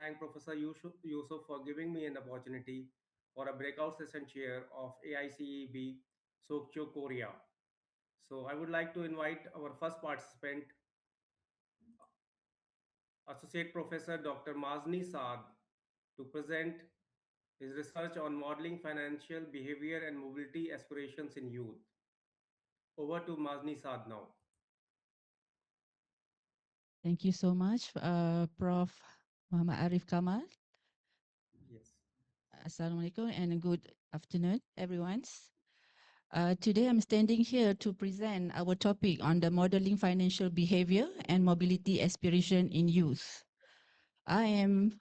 thank Professor Yusuf for giving me an opportunity for a breakout session chair of AICEB Sokcho Korea. So I would like to invite our first participant, Associate Professor Dr. Mazni Saad, to present his research on modeling financial behavior and mobility aspirations in youth. Over to Mazni Saad now. Thank you so much, Prof. Muhammad Arif Kamal. Yes. Assalamualaikum and good afternoon, everyone. Today I'm standing here to present our topic on the modeling financial behavior and mobility aspiration in youth. I am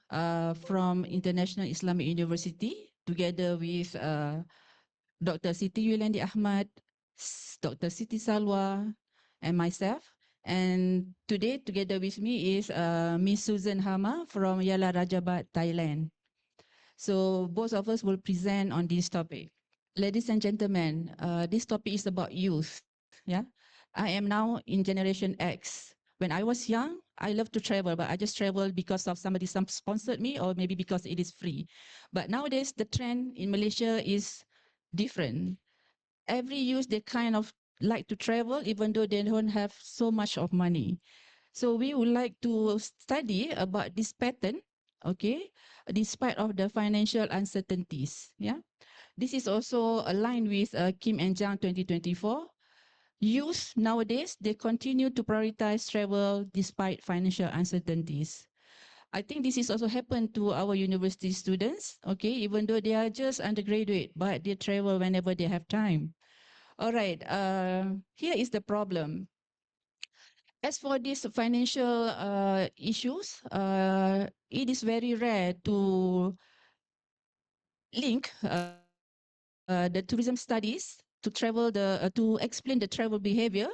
from International Islamic University together with Dr. Siti Yulandi Ahmad, Dr. Siti Salwa, and myself. And today, together with me is Miss Susan Hama from Yala Rajabat, Thailand. So both of us will present on this topic. Ladies and gentlemen, this topic is about youth. Yeah, I am now in Generation X. When I was young, I loved to travel, but I just traveled because of somebody sponsored me, or maybe because it is free. But nowadays, the trend in Malaysia is different. Every youth, they kind of like to travel, even though they don't have so much of money. So we would like to study about this pattern, okay, despite of the financial uncertainties. Yeah, this is also aligned with Kim and Jang 2024. Youth nowadays, they continue to prioritize travel despite financial uncertainties. I think this is also happened to our university students, okay, even though they are just undergraduate, but they travel whenever they have time. All right, here is the problem. As for these financial issues, it is very rare to link the tourism studies to travel to explain the travel behavior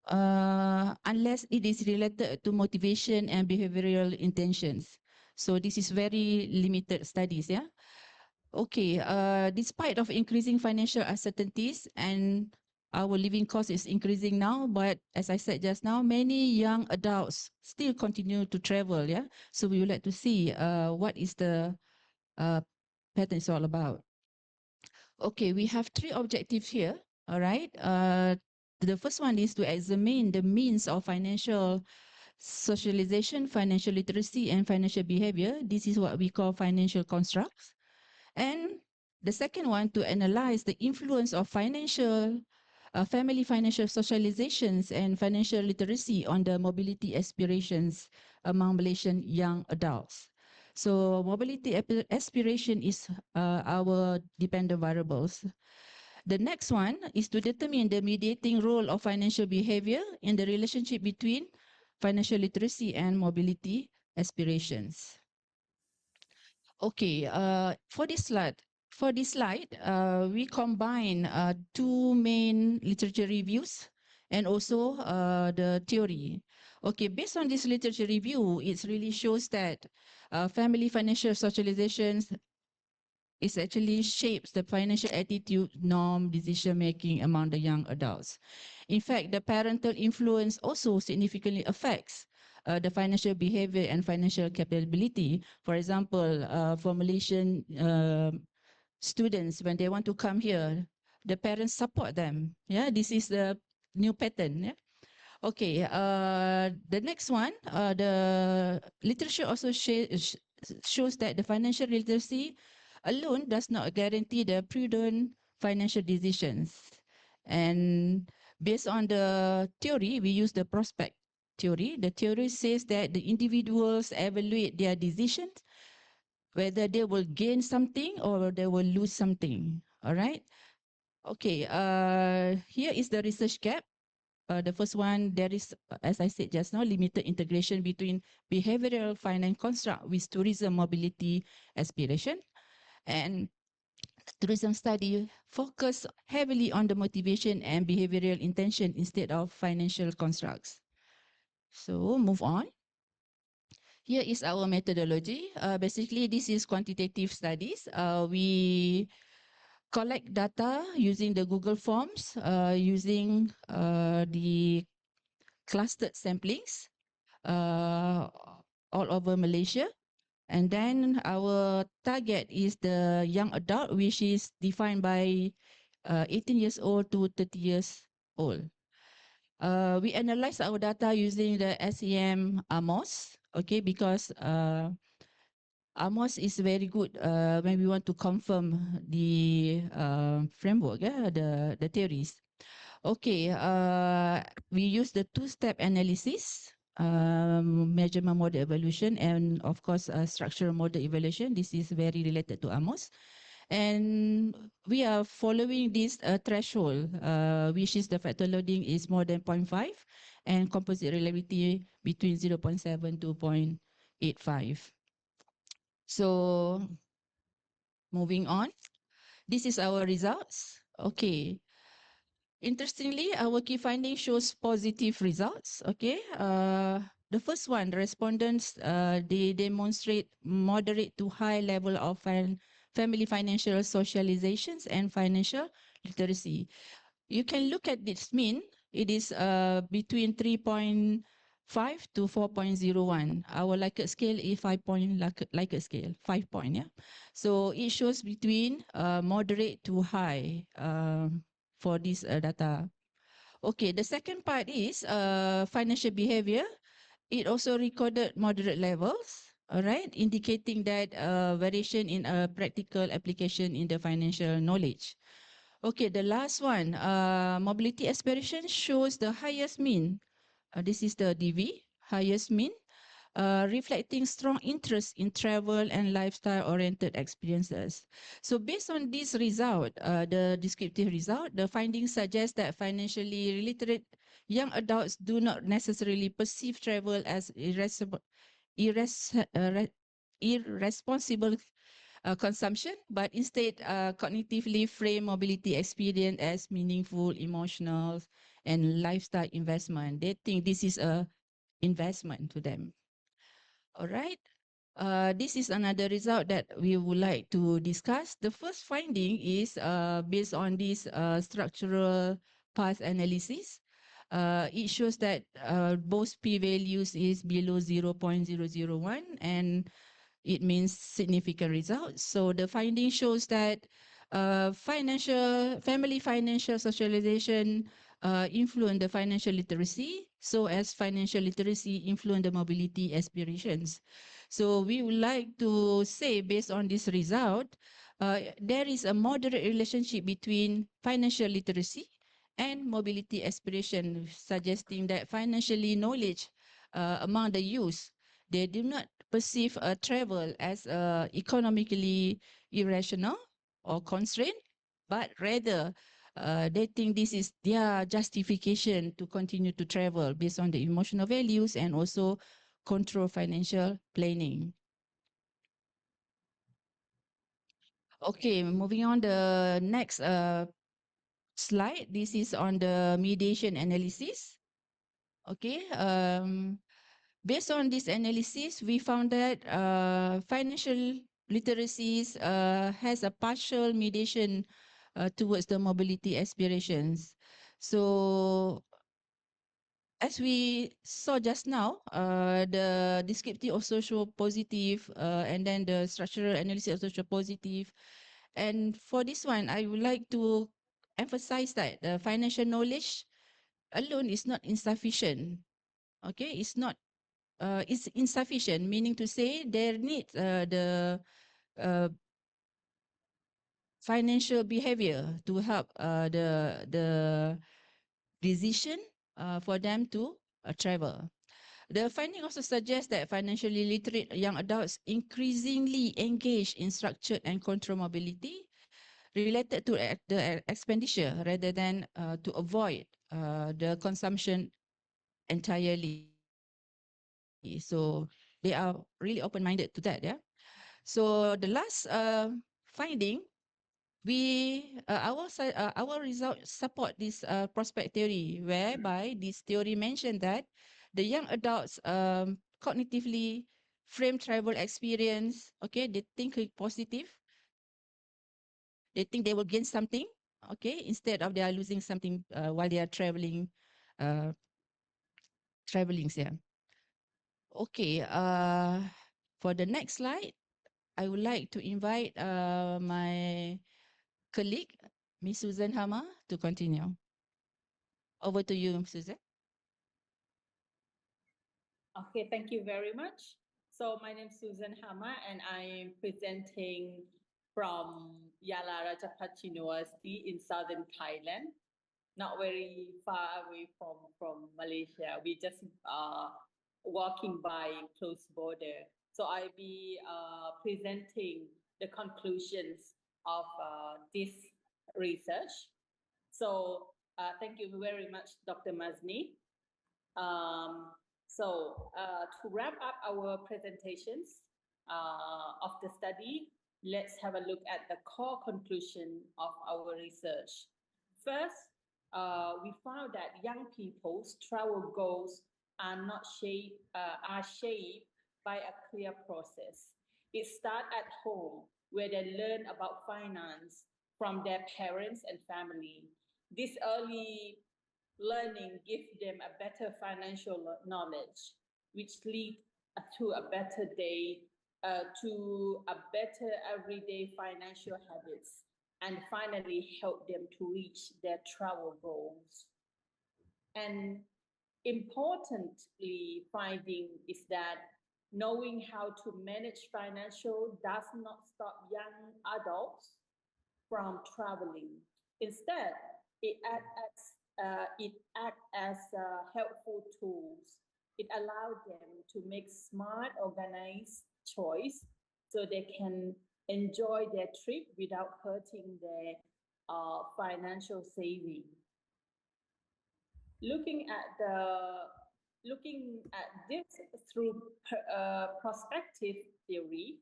unless it is related to motivation and behavioral intentions. So this is very limited studies, yeah. Okay, despite of increasing financial uncertainties and our living cost is increasing now, but as I said just now, many young adults still continue to travel, yeah. So we would like to see what is the uh, pattern is all about. Okay, we have three objectives here, all right. The first one is to examine the means of financial socialization, financial literacy, and financial behavior. This is what we call financial constructs. And the second one, to analyze the influence of family financial socializations and financial literacy on the mobility aspirations among Malaysian young adults. So mobility aspiration is our dependent variables. The next one is to determine the mediating role of financial behavior in the relationship between financial literacy and mobility aspirations. Okay, for this slide, we combine two main literature reviews and also the theory. Okay, based on this literature review, it really shows that family financial socializations is actually shapes the financial attitude, norm, decision making among the young adults. In fact, the parental influence also significantly affects the financial behavior and financial capability. For example, for Malaysian students, when they want to come here, the parents support them. Yeah, this is the new pattern. Yeah? Okay, the next one, the literature also shows that the financial literacy alone does not guarantee the prudent financial decisions. And based on the theory, we use the prospect theory. The theory says that the individuals evaluate their decisions, whether they will gain something or they will lose something. All right. Okay, here is the research gap. The first one, there is, as I said just now, limited integration between behavioral finance construct with tourism mobility aspiration. And tourism study focus heavily on the motivation and behavioral intention instead of financial constructs. So move on. Here is our methodology. Basically, this is quantitative studies. We collect data using the Google Forms, using the clustered samplings all over Malaysia. And then our target is the young adult, which is defined by 18 years old to 30 years old. We analyze our data using the SEM AMOS, okay, because AMOS is very good when we want to confirm the framework, the theories. Okay, we use the two-step analysis, measurement model evaluation, and of course, structural model evaluation. This is very related to AMOS. And we are following this threshold, which is the factor loading is more than 0.5 and composite reliability between 0.7 to 0.85. So moving on, this is our results. Okay. Interestingly, our key finding shows positive results. Okay. The first one, the respondents, they demonstrate moderate to high level of family financial socializations and financial literacy. You can look at this mean. It is between 3.5 to 4.01. Our Likert scale is 5-point Likert scale, 5-point. Yeah. So it shows between moderate to high for this data. Okay, the second part is financial behavior. It also recorded moderate levels, all right, indicating that variation in practical application in the financial knowledge. Okay, the last one, mobility aspiration shows the highest mean. This is the DV, highest mean, reflecting strong interest in travel and lifestyle-oriented experiences. So based on this result, the descriptive result, the findings suggest that financially illiterate young adults do not necessarily perceive travel as irresponsible consumption, but instead cognitively frame mobility experience as meaningful, emotional, and lifestyle investment. They think this is a investment to them. All right. This is another result that we would like to discuss. The first finding is based on this structural path analysis. It shows that both p-values is below 0.001 and it means significant results. So the finding shows that family financial socialization influence the financial literacy, so as financial literacy influence the mobility aspirations. So we would like to say, based on this result, there is a moderate relationship between financial literacy and mobility aspiration, suggesting that financially knowledge among the youth, they do not perceive travel as economically irrational or constraint, but rather they think this is their justification to continue to travel based on the emotional values and also control financial planning. Okay, moving on the next slide. This is on the mediation analysis. Okay, based on this analysis, we found that financial literacies has a partial mediation towards the mobility aspirations. So as we saw just now, the descriptive also show positive, and then the structural analysis also show positive. And for this one, I would like to emphasize that the financial knowledge alone is not insufficient. Okay, it's insufficient, meaning to say there needs the financial behavior to help the decision for them to travel. The finding also suggests that financially literate young adults increasingly engage in structured and controlled mobility related to the expenditure rather than to avoid the consumption entirely. So they are really open-minded to that. Yeah. So the last finding, our results support this prospect theory, whereby this theory mentioned that the young adults cognitively frame travel experience. Okay, they think positive. They think they will gain something. Okay, instead of they are losing something while they are traveling. Yeah. Okay, for the next slide, I would like to invite my colleague, Ms. Susan Hama, to continue. Over to you, Susan. Okay, thank you very much. So my name is Susan Hama, and I'm presenting from Yala Rajabhat University in southern Thailand, not very far away from Malaysia. We just walking by close border. So I'll be presenting the conclusions of this research. So thank you very much, Dr. Mazni. To wrap up our presentations of the study, let's have a look at the core conclusion of our research. First, we found that young people's travel goals are shaped by a clear process. It starts at home, where they learn about finance from their parents and family. This early learning gives them a better financial knowledge, which leads to a better day, to a better everyday financial habits, and finally help them to reach their travel goals. And importantly, finding is that knowing how to manage financial does not stop young adults from traveling. Instead, it acts as helpful tools. It allows them to make smart, organized choice so they can enjoy their trip without hurting their financial saving. Looking at this through prospective theory,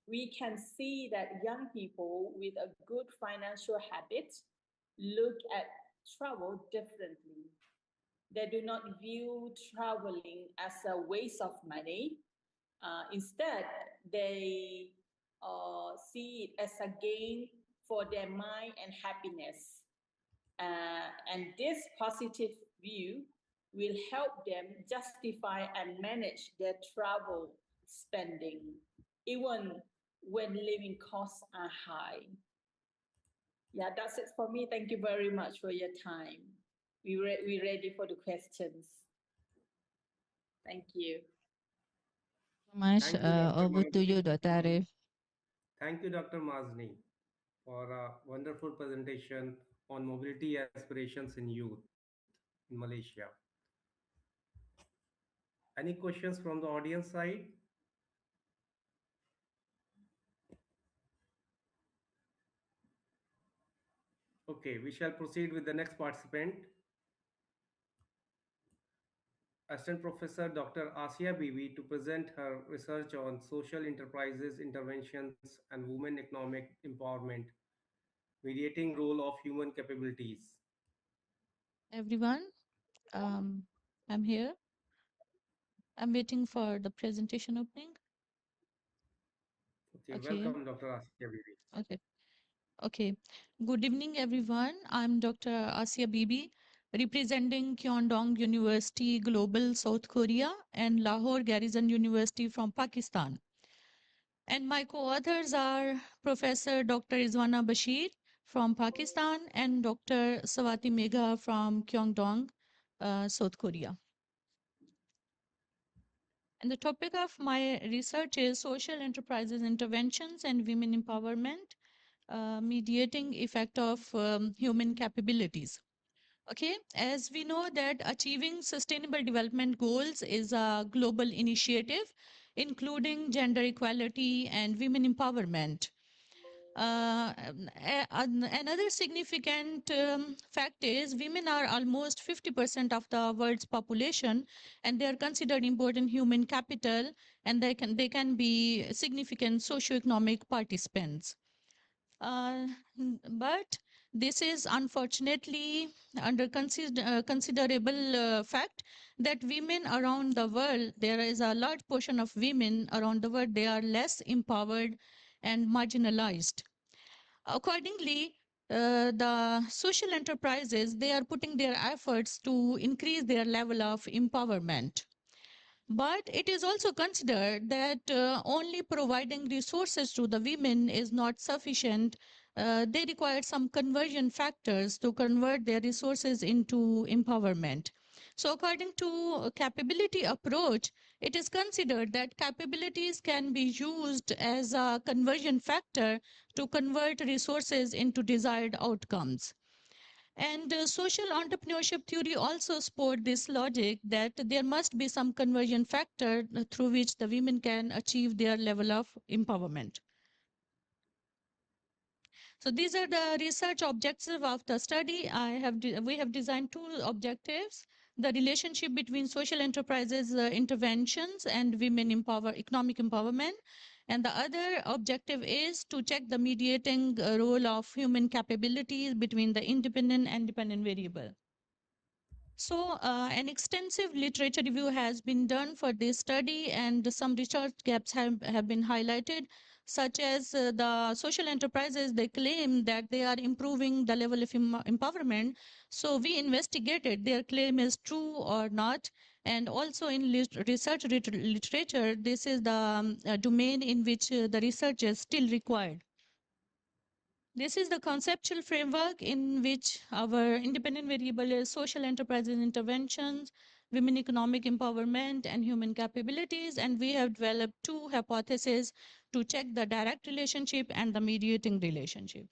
we can see that young people with a good financial habit look at travel differently. They do not view traveling as a waste of money. Instead, they see it as a gain for their mind and happiness. And this positive view will help them justify and manage their travel spending, even when living costs are high. Yeah, that's it for me. Thank you very much for your time. We're ready for the questions. Thank you. Much. Thank you, Dr. Over to you, Dr. Arif. Thank you, Dr. Mazni, for a wonderful presentation on mobility aspirations in youth in Malaysia. Any questions from the audience side? Okay, we shall proceed with the next participant. Assistant Professor Dr. Asia Bibi to present her research on social enterprises, interventions, and women economic empowerment, mediating role of human capabilities. Everyone, I'm here. I'm waiting for the presentation opening. Okay, welcome, Dr. Asia Bibi. Okay. Okay. Good evening, everyone. I'm Dr. Asia Bibi, representing Kyungdong University Global, South Korea, and Lahore Garrison University from Pakistan. And my co-authors are Professor Dr. Izwana Bashir from Pakistan and Dr. Swati Megha from Kyungdong, South Korea. And the topic of my research is social enterprises interventions and women empowerment, mediating effect of human capabilities. Okay, as we know that achieving sustainable development goals is a global initiative, including gender equality and women empowerment. Another significant fact is women are almost 50% of the world's population, and they are considered important human capital, and they can be significant socioeconomic participants. But this is unfortunately under considerable fact that women around the world, there is a large portion of women around the world, they are less empowered and marginalized. Accordingly, the social enterprises, they are putting their efforts to increase their level of empowerment. But it is also considered that only providing resources to the women is not sufficient. They require some conversion factors to convert their resources into empowerment. So according to a capability approach, it is considered that capabilities can be used as a conversion factor to convert resources into desired outcomes. And social entrepreneurship theory also support this logic that there must be some conversion factor through which the women can achieve their level of empowerment. So these are the research objectives of the study. We have designed two objectives: the relationship between social enterprises interventions and women economic empowerment. And the other objective is to check the mediating role of human capabilities between the independent and dependent variable. So an extensive literature review has been done for this study, and some research gaps have been highlighted, such as the social enterprises, they claim that they are improving the level of empowerment. So we investigated their claim is true or not. And also in research literature, this is the domain in which the research is still required. This is the conceptual framework in which our independent variable is social enterprises interventions, women economic empowerment, and human capabilities. And we have developed two hypotheses to check the direct relationship and the mediating relationship.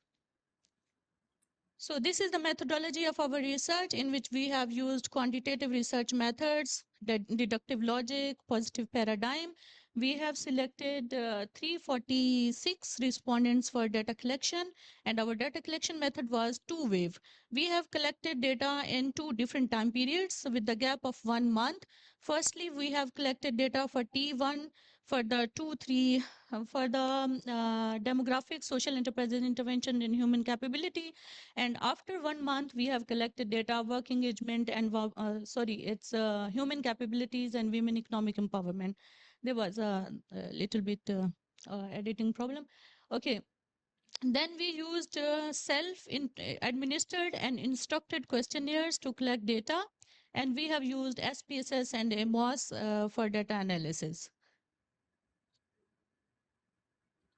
So this is the methodology of our research, in which we have used quantitative research methods, deductive logic, positive paradigm. We have selected 346 respondents for data collection, and our data collection method was two-wave. We have collected data in two different time periods with the gap of 1 month. Firstly, we have collected data for T1 for the 2-3 for the demographic, social enterprises intervention in human capability. And after 1 month, we have collected data, work engagement, and human capabilities and women economic empowerment. There was a little bit editing problem. Okay. Then we used self-administered and instructed questionnaires to collect data. And we have used SPSS and emAs for data analysis.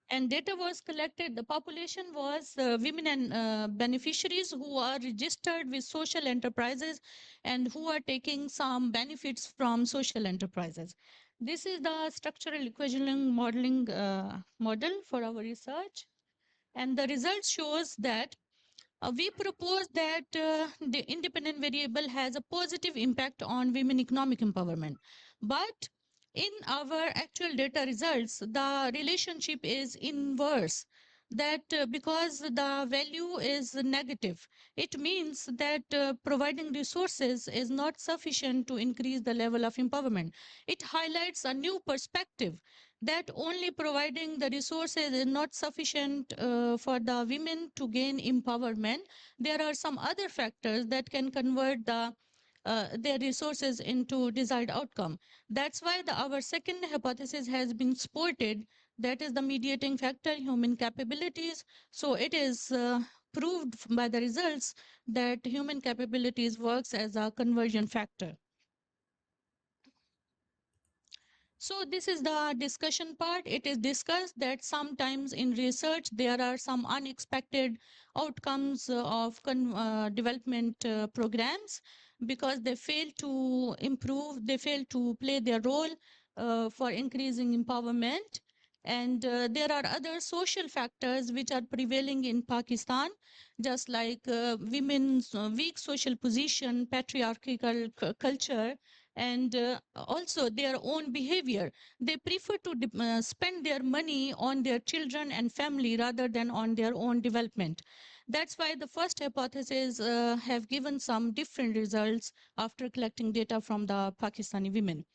And data was collected. The population was women and beneficiaries who are registered with social enterprises and who are taking some benefits from social enterprises. This is the structural equivalent modeling model for our research. And the result shows that we propose that the independent variable has a positive impact on women economic empowerment. But in our actual data results, the relationship is inverse. That because the value is negative, it means that providing resources is not sufficient to increase the level of empowerment. It highlights a new perspective that only providing the resources is not sufficient for the women to gain empowerment. There are some other factors that can convert their resources into desired outcome. That's why our second hypothesis has been supported. That is the mediating factor, human capabilities. So it is proved by the results that human capabilities works as a conversion factor. So this is the discussion part. It is discussed that sometimes in research there are some unexpected outcomes of development programs because they fail to improve, they fail to play their role for increasing empowerment. And there are other social factors which are prevailing in Pakistan, just like women's weak social position, patriarchal culture, and also their own behavior. They prefer to spend their money on their children and family rather than on their own development. That's why the first hypothesis have given some different results after collecting data from the Pakistani women.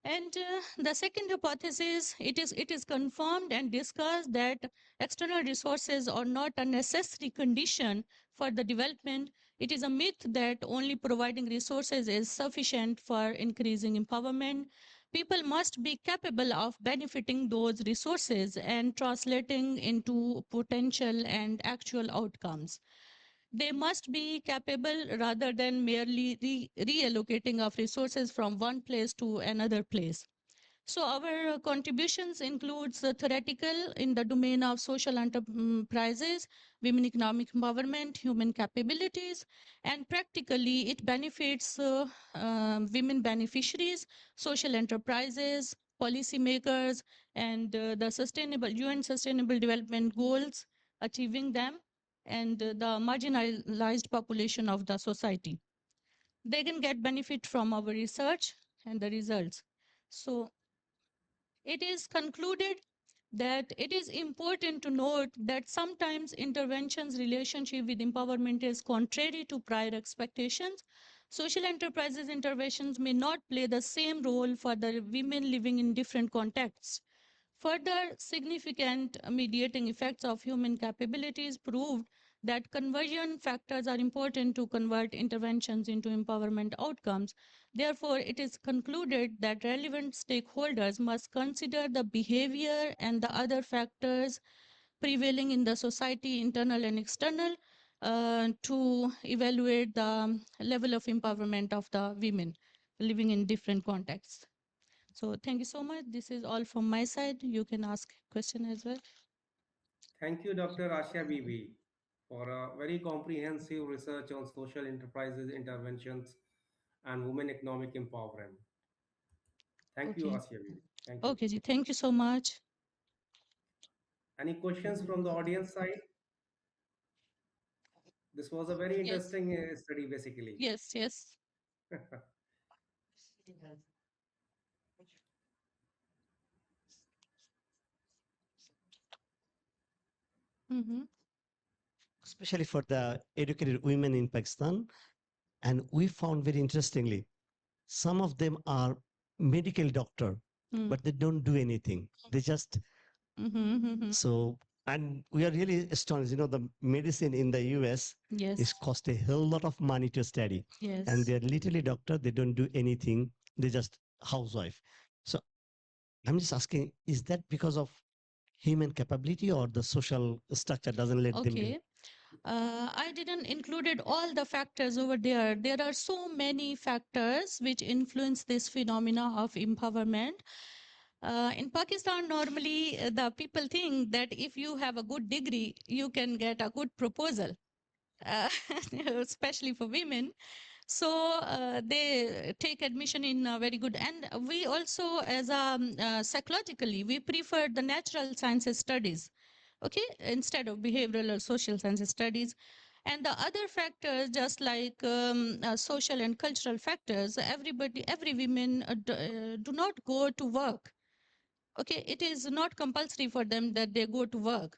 And the second hypothesis, it is confirmed and discussed that external resources are not a necessary condition for the development. It is a myth that only providing resources is sufficient for increasing empowerment. People must be capable of benefiting those resources and translating into potential and actual outcomes. They must be capable rather than merely reallocating of resources from one place to another place. So our contributions includes theoretical in the domain of social enterprises, women economic empowerment, human capabilities, and practically it benefits women beneficiaries, social enterprises, policymakers, and the sustainable UN Sustainable Development Goals, achieving them, and the marginalized population of the society. They can get benefit from our research and the results. So it is concluded that it is important to note that sometimes interventions relationship with empowerment is contrary to prior expectations. Social enterprises interventions may not play the same role for the women living in different contexts. Further significant mediating effects of human capabilities proved that conversion factors are important to convert interventions into empowerment outcomes. Therefore, it is concluded that relevant stakeholders must consider the behavior and the other factors prevailing in the society, internal and external, to evaluate the level of empowerment of the women living in different contexts. So thank you so much. This is all from my side. You can ask question as well. Thank you, Dr. Asha Bibi, for a very comprehensive research on social enterprises interventions and women economic empowerment. Thank you, Okay. Asha Bibi. Thank you. Okay, ji. Thank you so much. Any questions from the audience side? This was a very Yes. interesting study, basically. Yes, yes. Mm-hmm. Especially for the educated women in Pakistan. And we found very interestingly, some of them are medical doctor, but they don't do anything. They just, so, and we are really astonished, the medicine in the US Yes. is cost a hell lot of money to study. Yes. And they're literally doctor, they don't do anything. They just housewife. So I'm just asking, is that because of human capability or the social structure doesn't let them do? Okay. I didn't included all the factors over there. There are so many factors which influence this phenomena of empowerment. In Pakistan, normally the people think that if you have a good degree, you can get a good proposal, uh, especially for women. So they take admission in very good. And we also, as psychologically, we prefer the natural sciences studies, okay, instead of behavioral or social sciences studies. And the other factors, just like social and cultural factors, every women do not go to work. Okay, it is not compulsory for them that they go to work.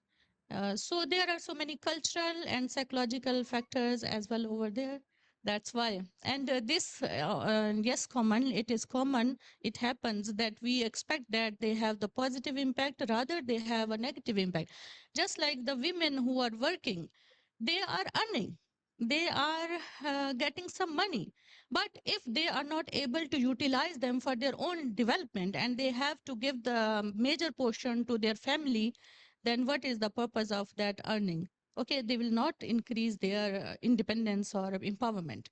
So there are so many cultural and psychological factors as well over there. That's why. And yes, common, it is common. It happens that we expect that they have the positive impact, rather they have a negative impact. Just like the women who are working, they are earning, they are getting some money. But if they are not able to utilize them for their own development and they have to give the major portion to their family, then what is the purpose of that earning? Okay, they will not increase their independence or empowerment.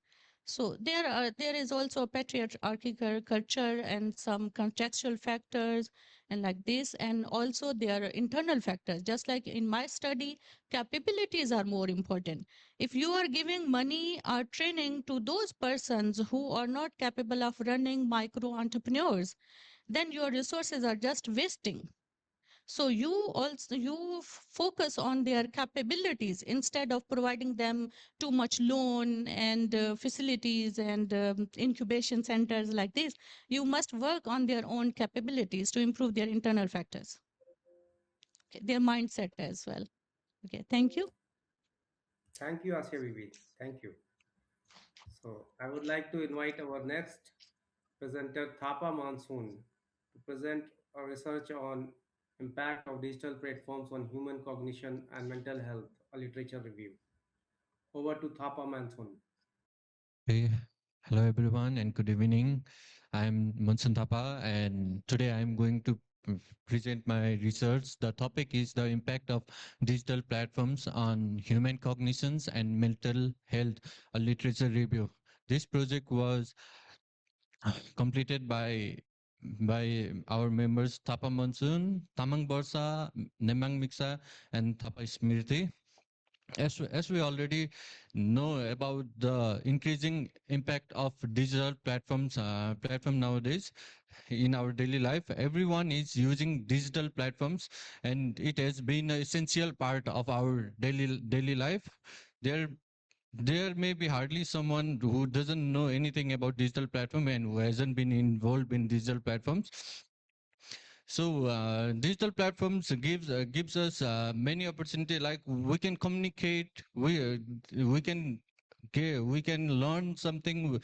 So there is also a patriarchal culture and some contextual factors and like this, and also there are internal factors. Just like in my study, capabilities are more important. If you are giving money or training to those persons who are not capable of running micro entrepreneurs, then your resources are just wasting. So you focus on their capabilities instead of providing them too much loan and facilities and incubation centers like this. You must work on their own capabilities to improve their internal factors, okay, their mindset as well. Okay, thank you. Thank you, Asya Bibi. Thank you. So I would like to invite our next presenter, Thapa Monsoon, to present a research on impact of digital platforms on human cognition and mental health, a literature review. Over to Thapa Monsoon. Hey, hello everyone and good evening. I'm Monsun Thapa and today I'm going to present my research. The topic is the impact of digital platforms on human cognitions and mental health, a literature review. This project was completed by our members Thapa Monsoon, Tamang Borsa, Nemang Mixa, and Thapa Smriti. As we already know about the increasing impact of digital platform nowadays in our daily life, everyone is using digital platforms, and it has been an essential part of our daily life. There may be hardly someone who doesn't know anything about digital platform and who hasn't been involved in digital platforms. So digital platforms gives us many opportunity. Like we can communicate, we can learn something.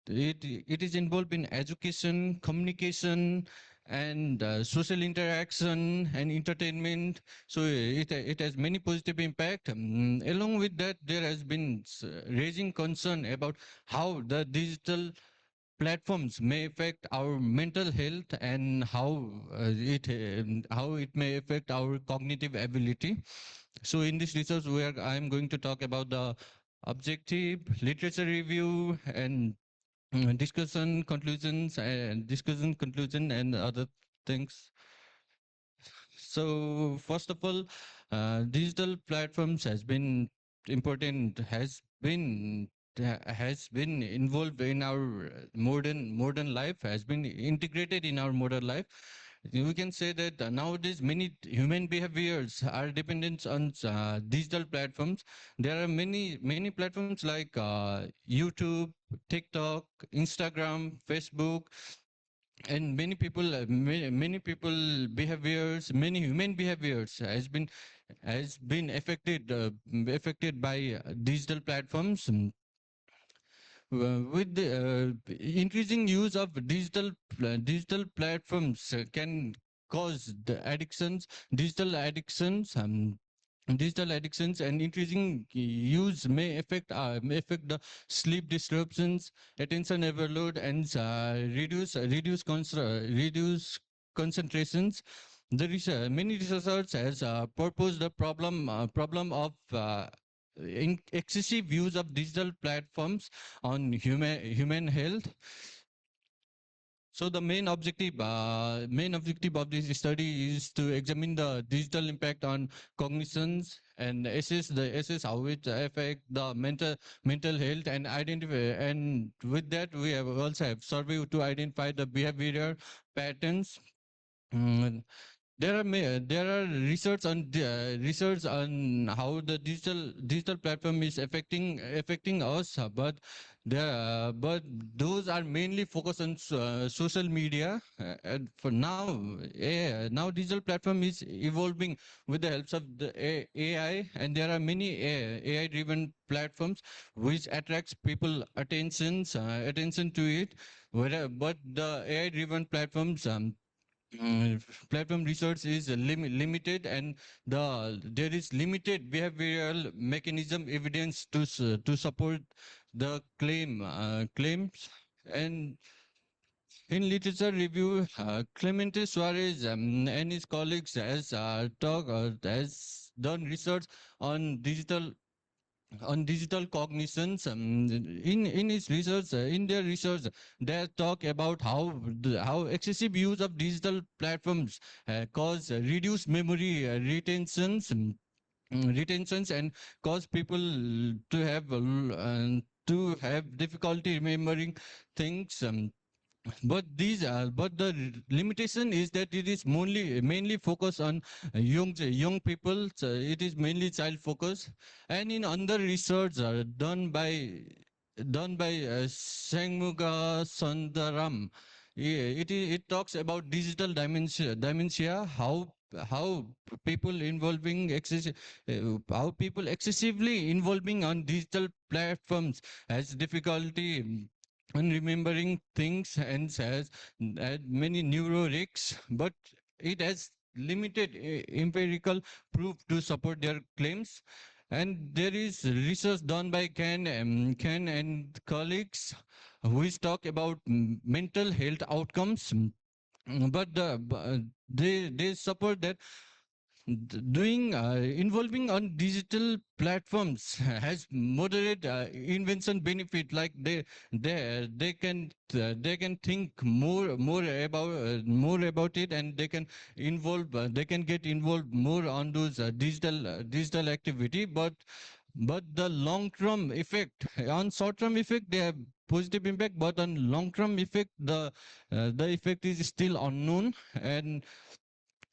It is involved in education, communication, and social interaction and entertainment. So it has many positive impact. Along with that, there has been raising concern about how the digital platforms may affect our mental health and how it may affect our cognitive ability. So in this research, where I am going to talk about the objective literature review and discussion conclusion and other things. So first of all, digital platforms has been involved in our modern life, has been integrated in our modern life. We can say that nowadays many human behaviors are dependent on digital platforms. There are many platforms like YouTube, TikTok, Instagram, Facebook, and many human behaviors has been affected by digital platforms. With the increasing use of digital platforms can cause the digital addictions, and increasing use may affect the sleep disruptions, attention overload, and reduce concentrations. Many researchers has proposed the problem of excessive use of digital platforms on human health. So the main objective of this study is to examine the digital impact on cognitions and assess how it affect the mental health, and identify. And with that, we have also have survey to identify the behavioral patterns. Mm, there are research on how the digital platform is affecting us, but those are mainly focused on social media. And for now digital platform is evolving with the help of the AI, and there are many AI driven platforms which attracts people attention to it. But the AI driven platform research is limited, and there is limited behavioral mechanism evidence to support the claims. And in literature review, Clemente Suarez and his colleagues has done research on digital cognitions. In their research, they talk about how excessive use of digital platforms cause reduced memory retentions, and cause people to have difficulty remembering things. But the limitation is that it is mainly focused on young people. So it is mainly child focused. And in other research done by Sangmuga Sundaram, it talks about digital dementia, how how people excessively involving on digital platforms has difficulty and remembering things, and has had many neuro risks, but it has limited empirical proof to support their claims. And there is research done by Ken and colleagues, which talk about mental health outcomes. they support that doing involving on digital platforms has moderate invention benefit, like they can think more about it, and they can get involved more on those digital activity. But the long term effect, on short term effect they have positive impact, but on long term effect the effect is still unknown. And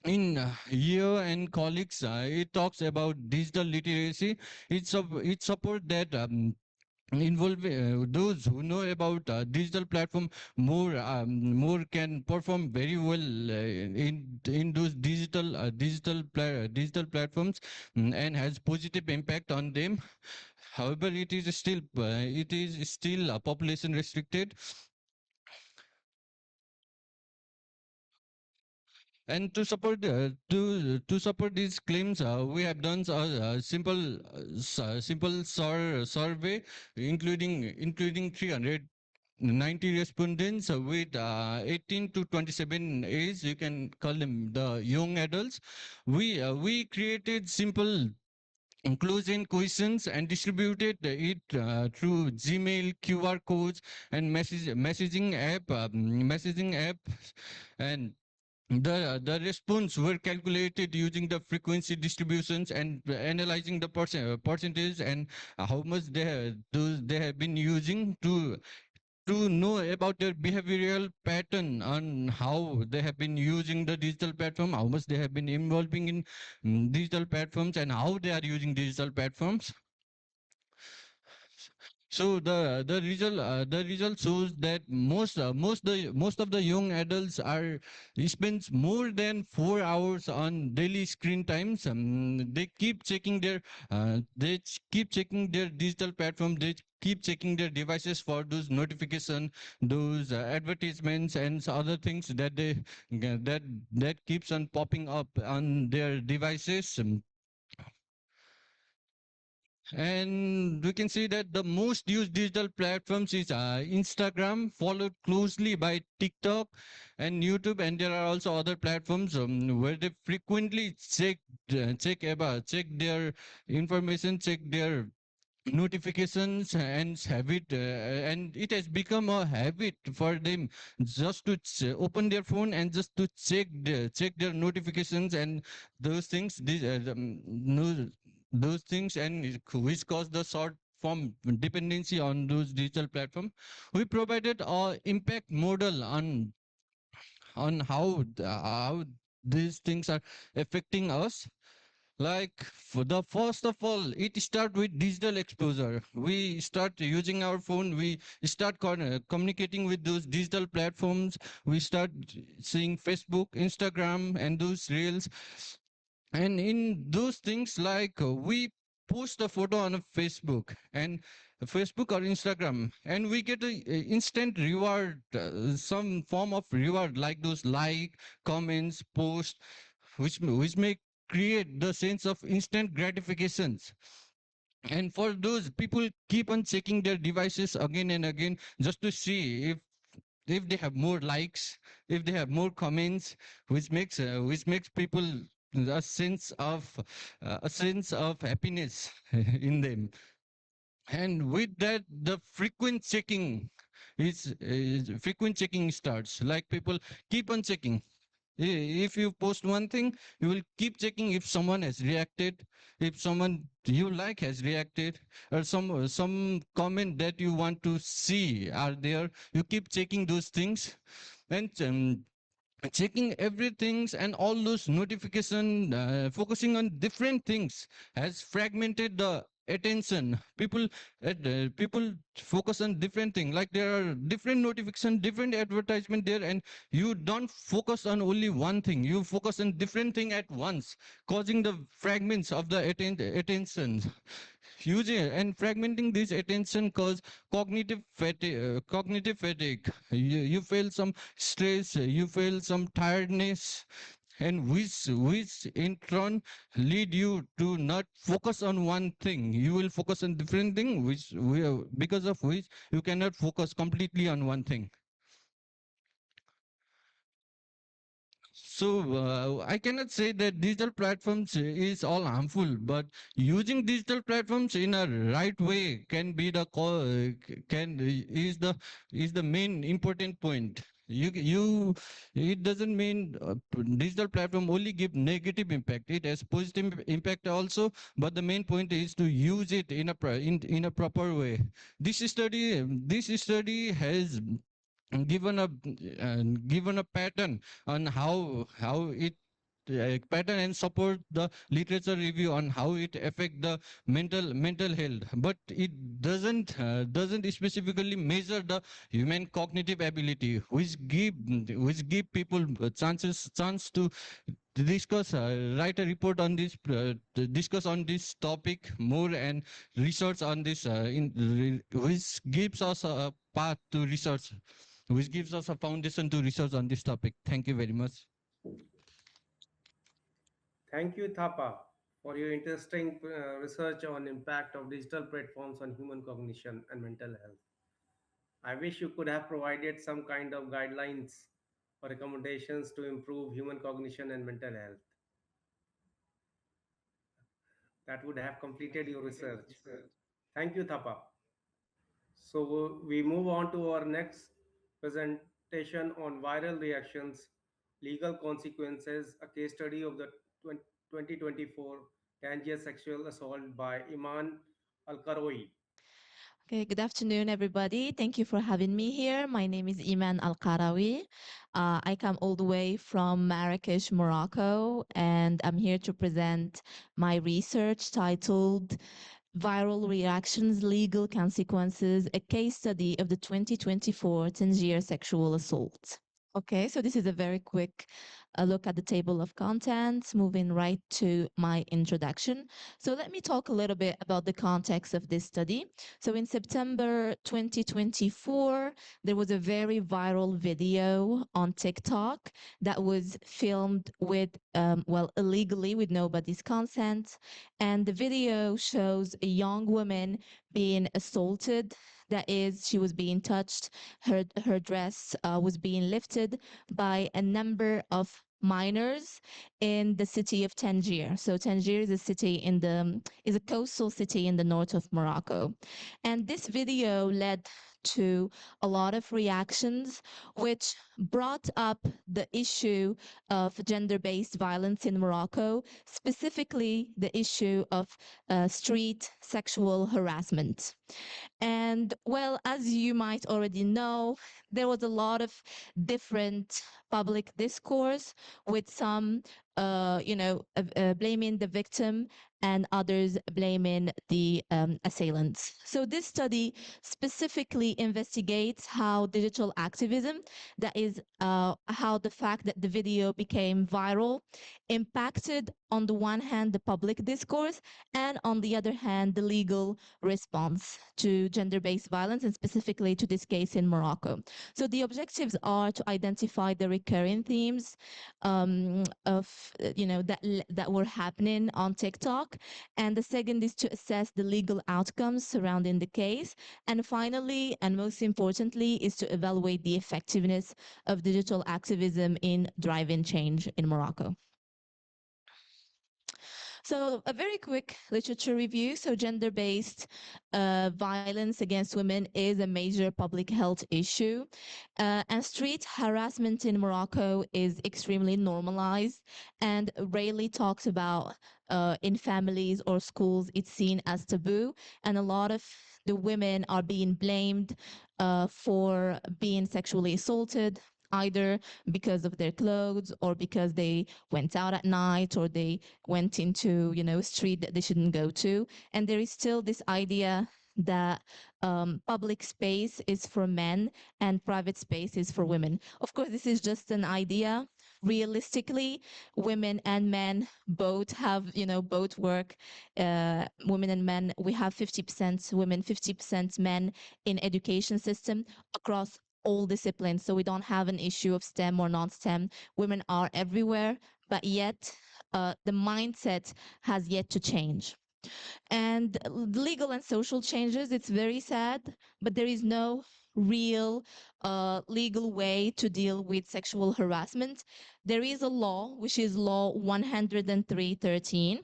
in here and colleagues, it talks about digital literacy. It support that involve those who know about digital platform more can perform very well in those digital platforms, and has positive impact on them. However, it is still population restricted. And to support these claims, we have done a simple survey, including 390 respondents with 18 to 27 age. You can call them the young adults. We created simple close-in questions and distributed it through Gmail, QR codes, and messaging app, and the response were calculated using the frequency distributions and analyzing the percentage and how much they have been using to know about their behavioral pattern on how they have been using the digital platform, how much they have been involving in digital platforms, and how they are using digital platforms. So the result shows that most of the young adults are spends more than 4 hours on daily screen times. They keep checking their digital platform. They keep checking their devices for those notification, those advertisements, and other things that keeps on popping up on their devices. And we can see that the most used digital platforms is Instagram, followed closely by TikTok and YouTube. And there are also other platforms where they frequently check their information, check their notifications, and it has become a habit for them just to open their phone and just to check their notifications and those things. Those things, and which cause the short form dependency on those digital platform. We provided a impact model on how these things are affecting us. Like, for the first of all, it start with digital exposure. We start using our phone. We start communicating with those digital platforms. We start seeing Facebook, Instagram, and those reels. And in those things, like we post a photo on a Facebook or Instagram, and we get a instant reward, some form of reward, like those like, comments, post, which may create the sense of instant gratifications. And for those people keep on checking their devices again and again just to see if they have more likes, if they have more comments, which makes people a sense of happiness in them. And with that, the frequent checking starts. Like, people keep on checking. If you post one thing, you will keep checking if someone has reacted, if someone you like has reacted, or some comment that you want to see are there. You keep checking those things, and checking everything and all those notification, focusing on different things has fragmented the attention. People focus on different things, like there are different notification, different advertisement there, and you don't focus on only one thing. You focus on different thing at once, causing the fragments of the attention. Using and fragmenting this attention cause cognitive fatigue. You feel some stress, you feel some tiredness, and which in turn lead you to not focus on one thing. You will focus on different thing, because of which you cannot focus completely on one thing. So I cannot say that digital platforms is all harmful, but using digital platforms in a right way can be the is the main important point. You it doesn't mean digital platform only give negative impact. It has positive impact also, but the main point is to use it in a proper way. This study has given a pattern on how it pattern and support the literature review on how it affect the mental health, but it doesn't specifically measure the human cognitive ability, which give people chance to discuss write a report on this discuss on this topic more and research on this which gives us a path to research, which gives us a foundation to research on this topic. Thank you very much. Thank you, Thapa, for your interesting research on impact of digital platforms on human cognition and mental health. I wish you could have provided some kind of guidelines or recommendations to improve human cognition and mental health. That would have completed your research. Thank you, Thapa. So we move on to our next presentation on viral reactions, legal consequences, a case study of the 2024 Tangier sexual assault by Iman Al-Karoui. Okay, good afternoon, everybody. Thank you for having me here. My name is Iman Al-Qarawi. I come all the way from Marrakesh, Morocco, and I'm here to present my research titled Viral Reactions, Legal Consequences, a case study of the 2024 Tangier sexual assault. Okay, so this is a very quick look at the table of contents, moving right to my introduction. So let me talk a little bit about the context of this study. So in September 2024, there was a very viral video on TikTok that was filmed with, illegally with nobody's consent. And the video shows a young woman being assaulted. That is, she was being touched, her dress was being lifted by a number of minors in the city of Tangier. So Tangier is a coastal city in the north of Morocco. And this video led to a lot of reactions, which brought up the issue of gender-based violence in Morocco, specifically the issue of street sexual harassment. And well, as you might already know, there was a lot of different public discourse with some, blaming the victim and others blaming the assailants. So this study specifically investigates how digital activism, that is how the fact that the video became viral, impacted on the one hand the public discourse and on the other hand the legal response to gender-based violence, and specifically to this case in Morocco. So the objectives are to identify the recurring themes that were happening on TikTok, and the second is to assess the legal outcomes surrounding the case, and finally, and most importantly, is to evaluate the effectiveness of digital activism in driving change in Morocco. So a very quick literature review. So gender-based violence against women is a major public health issue. And street harassment in Morocco is extremely normalized and rarely talked about in families or schools. It's seen as taboo. And a lot of the women are being blamed for being sexually assaulted, either because of their clothes or because they went out at night or they went into, a street that they shouldn't go to. And there is still this idea that public space is for men and private space is for women. Of course, this is just an idea. Realistically, women and men both have, both work. Women and men, we have 50% women, 50% men in education system across all disciplines. So we don't have an issue of STEM or non-STEM. Women are everywhere, but yet the mindset has yet to change. And legal and social changes, it's very sad, but there is no real legal way to deal with sexual harassment. There is a law, which is Law 103/13,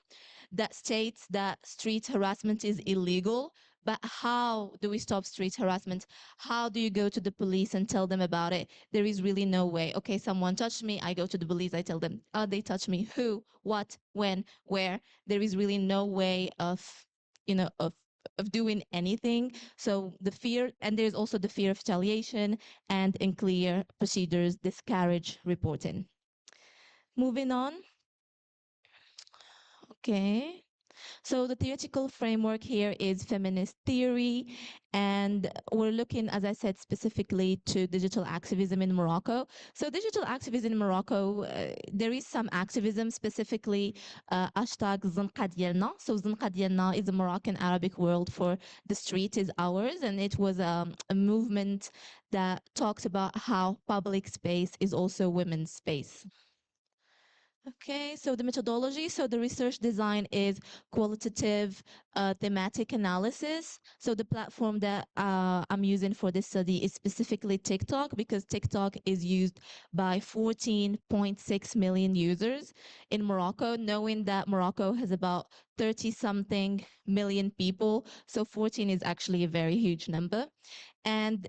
that states that street harassment is illegal. But how do we stop street harassment? How do you go to the police and tell them about it? There is really no way. Okay, someone touched me, I go to the police, I tell them, oh, they touched me. Who, what, when, where? There is really no way of, of doing anything. So the fear, and there's also the fear of retaliation, and unclear procedures discourage reporting. Moving on. Okay. So the theoretical framework here is feminist theory, and we're looking, as I said, specifically to digital activism in Morocco. So digital activism in Morocco, there is some activism, specifically hashtag Zanqa Dialna. So Zanqa Dialna is a Moroccan Arabic word for the street is ours, and it was a movement that talks about how public space is also women's space. Okay, so the methodology, so the research design is qualitative thematic analysis. So the platform that I'm using for this study is specifically TikTok, because TikTok is used by 14.6 million users in Morocco, knowing that Morocco has about 30-something million people. So 14 is actually a very huge number. And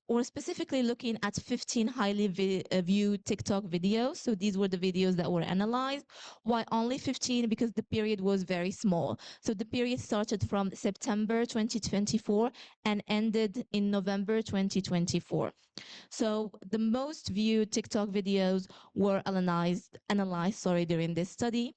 we're specifically looking at 15 highly viewed TikTok videos. So these were the videos that were analyzed. Why only 15? Because the period was very small. So the period started from September 2024 and ended in November 2024. So the most viewed TikTok videos were analyzed during this study.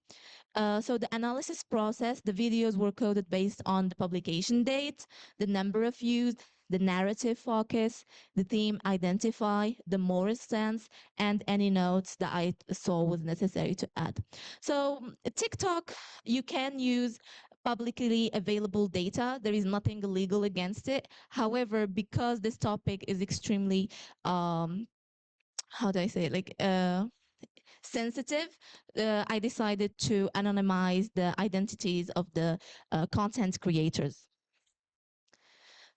So the analysis process, the videos were coded based on the publication date, the number of views, the narrative focus, the theme identify, the moral stance, and any notes that I saw was necessary to add. So TikTok, you can use publicly available data. There is nothing illegal against it. However, because this topic is extremely, how do I say it, like sensitive, I decided to anonymize the identities of the content creators.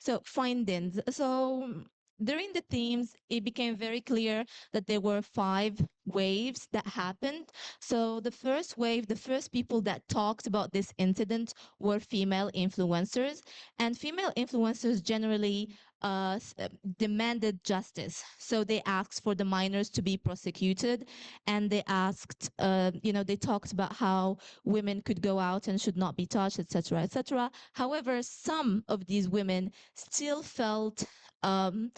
So findings. So during the themes, it became very clear that there were 5 waves that happened. So the first wave, the first people that talked about this incident were female influencers, and female influencers generally demanded justice. So they asked for the minors to be prosecuted, and they asked, they talked about how women could go out and should not be touched, etc., etc. However, some of these women still felt the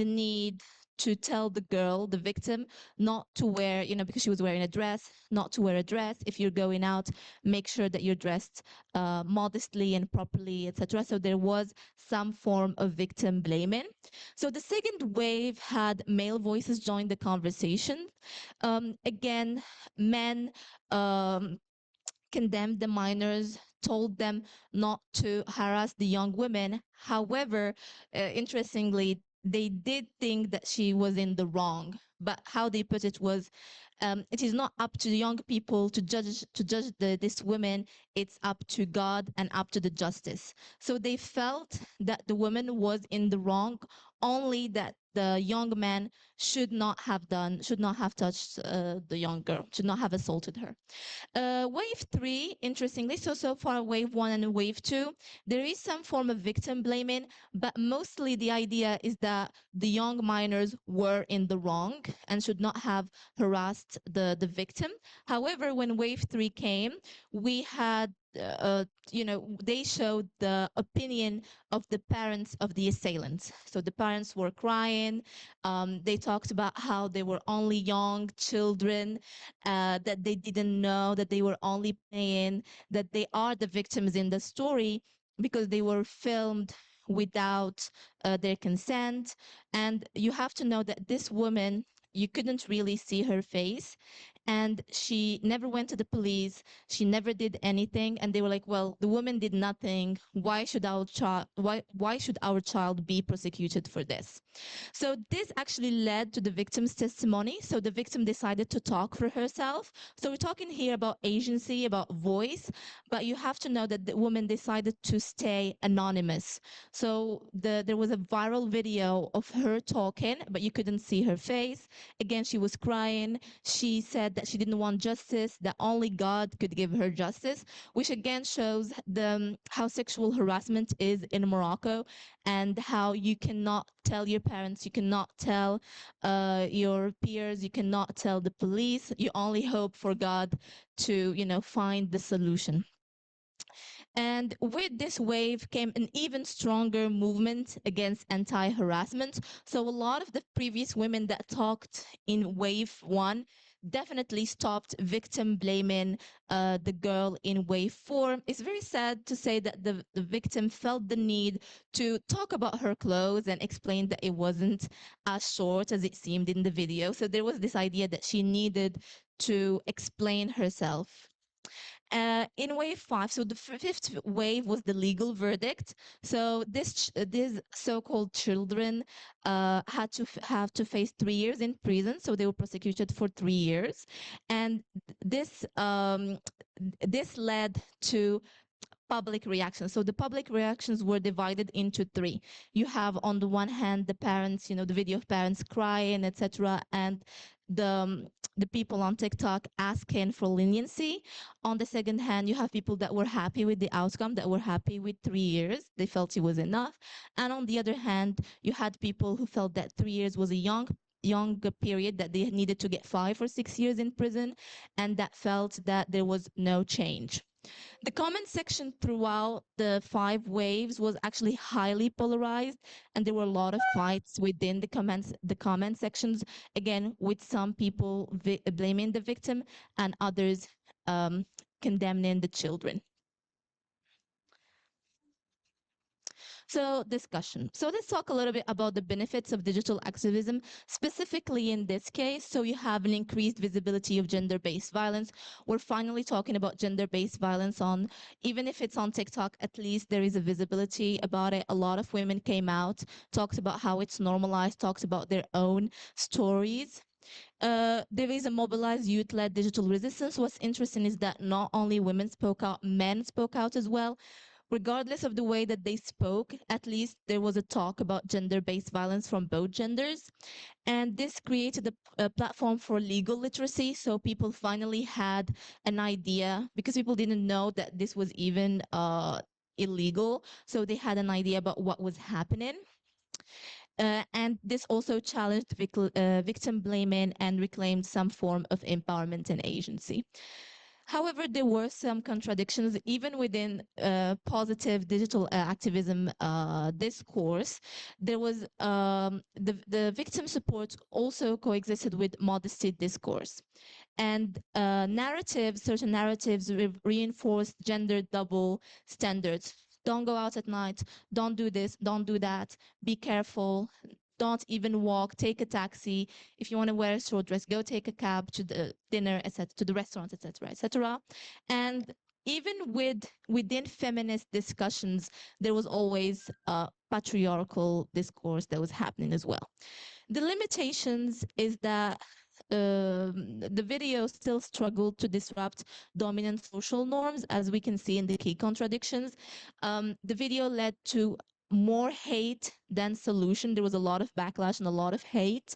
need to tell the girl, the victim, not to wear, because she was wearing a dress, not to wear a dress. If you're going out, make sure that you're dressed modestly and properly, etc. So there was some form of victim blaming. So the second wave had male voices join the conversation. Again, men condemned the minors, told them not to harass the young women. However, interestingly, they did think that she was in the wrong. But how they put it was, it is not up to the young people to judge this woman. It's up to God and up to the justice. So they felt that the woman was in the wrong, only that the young man should not have touched the young girl, should not have assaulted her. Wave 3, interestingly, so far wave 1 and wave 2, there is some form of victim blaming, but mostly the idea is that the young minors were in the wrong and should not have harassed the victim. However, when wave 3 came, we had they showed the opinion of the parents of the assailants. So the parents were crying. They talked about how they were only young children, that they didn't know, that they were only playing, that they are the victims in the story because they were filmed without their consent. And you have to know that this woman, you couldn't really see her face, and she never went to the police. She never did anything, and they were like, well, the woman did nothing. Why should our child be prosecuted for this? So this actually led to the victim's testimony. So the victim decided to talk for herself. So we're talking here about agency, about voice, but you have to know that the woman decided to stay anonymous. So there was a viral video of her talking, but you couldn't see her face. Again, she was crying. She said that she didn't want justice, that only God could give her justice, which again shows how sexual harassment is in Morocco, and how you cannot tell your parents, you cannot tell your peers, you cannot tell the police. You only hope for God to, find the solution. And with this wave came an even stronger movement against anti-harassment. So a lot of the previous women that talked in wave 1 definitely stopped victim blaming the girl in wave 4. It's very sad to say that the victim felt the need to talk about her clothes and explain that it wasn't as short as it seemed in the video. So there was this idea that she needed to explain herself. In wave 5, so the fifth wave was the legal verdict. So these so-called children had to have to face 3 years in prison. So they were prosecuted for 3 years, and this led to public reactions. So the public reactions were divided into 3. You have on the one hand the parents, the video of parents crying, etc., and the people on TikTok asking for leniency. On the second hand, you have people that were happy with the outcome, that were happy with 3 years. They felt it was enough. And on the other hand, you had people who felt that 3 years was a young period, that they needed to get 5 or 6 years in prison, and that felt that there was no change. The comment section throughout the 5 waves was actually highly polarized, and there were a lot of fights within the comment sections, again, with some people blaming the victim and others condemning the children. So discussion. So let's talk a little bit about the benefits of digital activism, specifically in this case. So you have an increased visibility of gender-based violence. We're finally talking about gender-based violence even if it's on TikTok, at least there is a visibility about it. A lot of women came out, talked about how it's normalized, talked about their own stories. There is a mobilized youth-led digital resistance. What's interesting is that not only women spoke out, men spoke out as well. Regardless of the way that they spoke, at least there was a talk about gender-based violence from both genders. And this created a platform for legal literacy. So people finally had an idea, because people didn't know that this was even illegal. So they had an idea about what was happening. And this also challenged victim blaming and reclaimed some form of empowerment and agency. However, there were some contradictions even within positive digital activism discourse. There was the victim support also coexisted with modesty discourse. And certain narratives reinforced gender double standards. Don't go out at night, don't do this, don't do that, be careful, don't even walk, take a taxi. If you want to wear a short dress, go take a cab to the dinner, etc., to the restaurant, etc., etc. And even within feminist discussions, there was always a patriarchal discourse that was happening as well. The limitations is that the video still struggled to disrupt dominant social norms, as we can see in the key contradictions. The video led to more hate than solution. There was a lot of backlash and a lot of hate.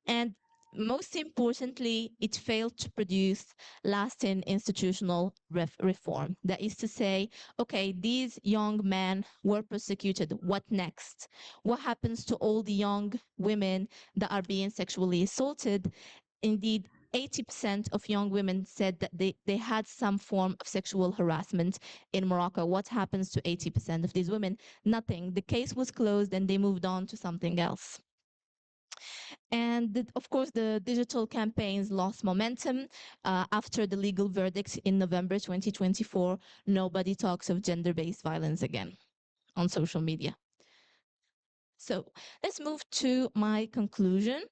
And most importantly, it failed to produce lasting institutional reform. That is to say, okay, these young men were persecuted. What next? What happens to all the young women that are being sexually assaulted? Indeed, 80% of young women said that they had some form of sexual harassment in Morocco. What happens to 80% of these women? Nothing. The case was closed and they moved on to something else. And of course, the digital campaigns lost momentum. After the legal verdict in November 2024, nobody talks of gender-based violence again on social media. So let's move to my conclusion.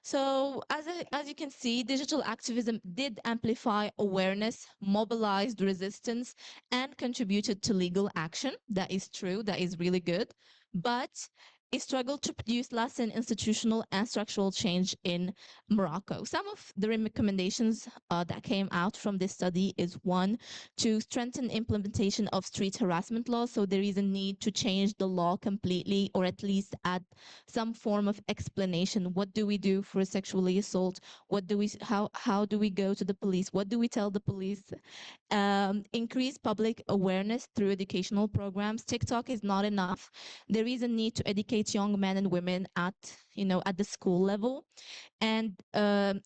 So as you can see, digital activism did amplify awareness, mobilized resistance, and contributed to legal action. That is true. That is really good. But it struggled to produce lasting institutional and structural change in Morocco. Some of the recommendations that came out from this study is one, to strengthen implementation of street harassment laws. So there is a need to change the law completely, or at least add some form of explanation. What do we do for a sexually assault? What do we, how do we go to the police? What do we tell the police? Increase public awareness through educational programs. TikTok is not enough. There is a need to educate young men and women at, at the school level. And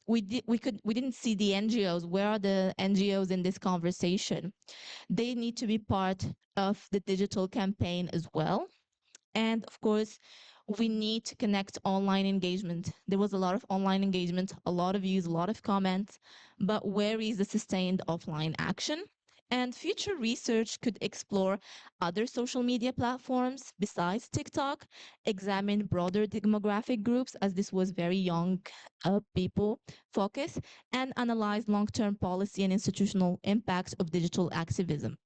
we didn't see the NGOs. Where are the NGOs in this conversation? They need to be part of the digital campaign as well. And of course, we need to connect online engagement. There was a lot of online engagement, a lot of views, a lot of comments, but where is the sustained offline action? And future research could explore other social media platforms besides TikTok, examine broader demographic groups, as this was very young people focus, and analyze long-term policy and institutional impacts of digital activism.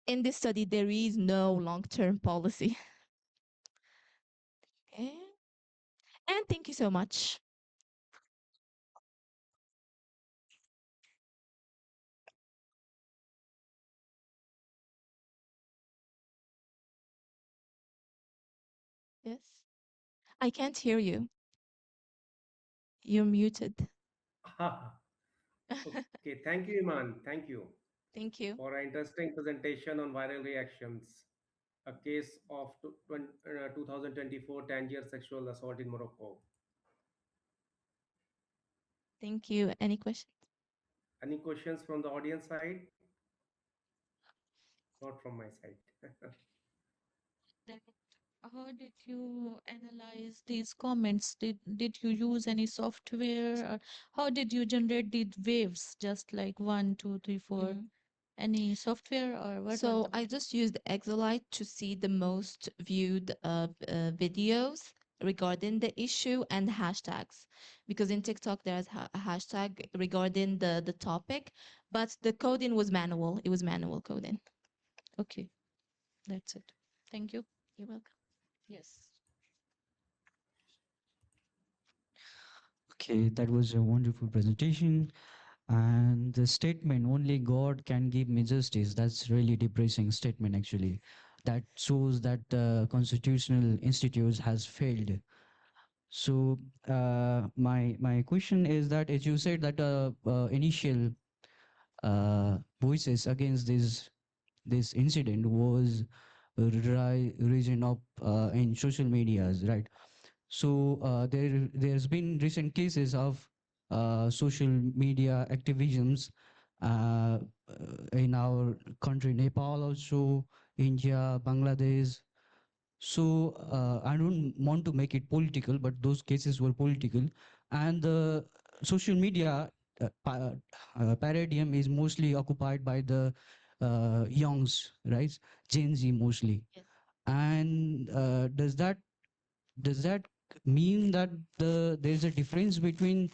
In this study, there is no long-term policy. Okay. And thank you so much. Yes. I can't hear you. You're muted. Okay, thank you, Iman. Thank you Thank you. for an interesting presentation on viral reactions, a case of 2024 Tangier sexual assault in Morocco. Thank you. Any questions? Any questions from the audience side? Not from my side. Then how did you analyze these comments? Did you use any software, or how did you generate these waves, just like 1, 2, 3, 4? Any software, or what? So I just used Exolite to see the most viewed videos regarding the issue and hashtags, because in TikTok there's a hashtag regarding the topic, but the coding was manual. It was manual coding. Okay, that's it. Thank you. You're welcome. Yes. Okay, that was a wonderful presentation. And the statement, only God can give me justice, that's really depressing statement actually. That shows that the constitutional institutes has failed. So my question is that, as you said that initial voices against this incident was risen up in social medias, right? So there's been recent cases of social media activisms uh, in our country, Nepal also, India, Bangladesh. So I don't want to make it political, but those cases were political, and the social media paradigm is mostly occupied by the youngs, right? Gen Z mostly. Yes. And does that mean that there's a difference between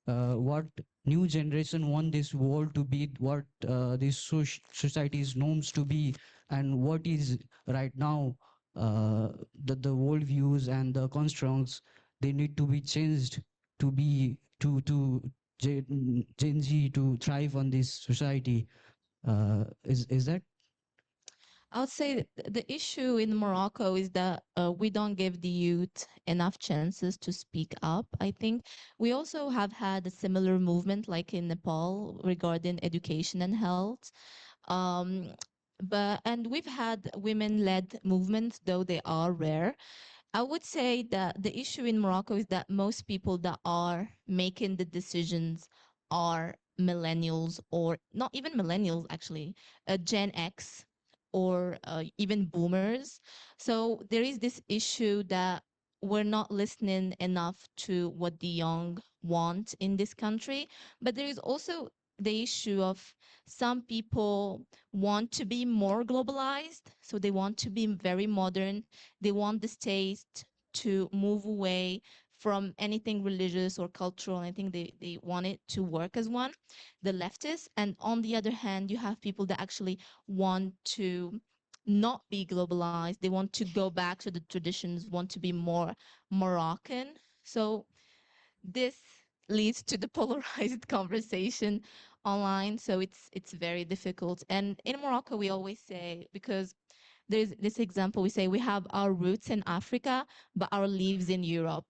what new generation want this world to be, what this society's norms to be, and what is right now the world views and the constructs, they need to be changed to be to Gen Z to thrive on this society. Is that? I would say the issue in Morocco is that we don't give the youth enough chances to speak up. I think we also have had a similar movement like in Nepal regarding education and health. Um, and we've had women-led movements, though they are rare. I would say that the issue in Morocco is that most people that are making the decisions are millennials, or not even millennials, actually, Gen X, or even boomers. So there is this issue that we're not listening enough to what the young want in this country. But there is also the issue of some people want to be more globalized, so they want to be very modern. They want the state to move away from anything religious or cultural. I think they want it to work as one, the leftists. And on the other hand, you have people that actually want to not be globalized. They want to go back to the traditions, want to be more Moroccan. So this leads to the polarized conversation online. So it's very difficult. And in Morocco, we always say, because there's this example, we say we have our roots in Africa, but our lives in Europe,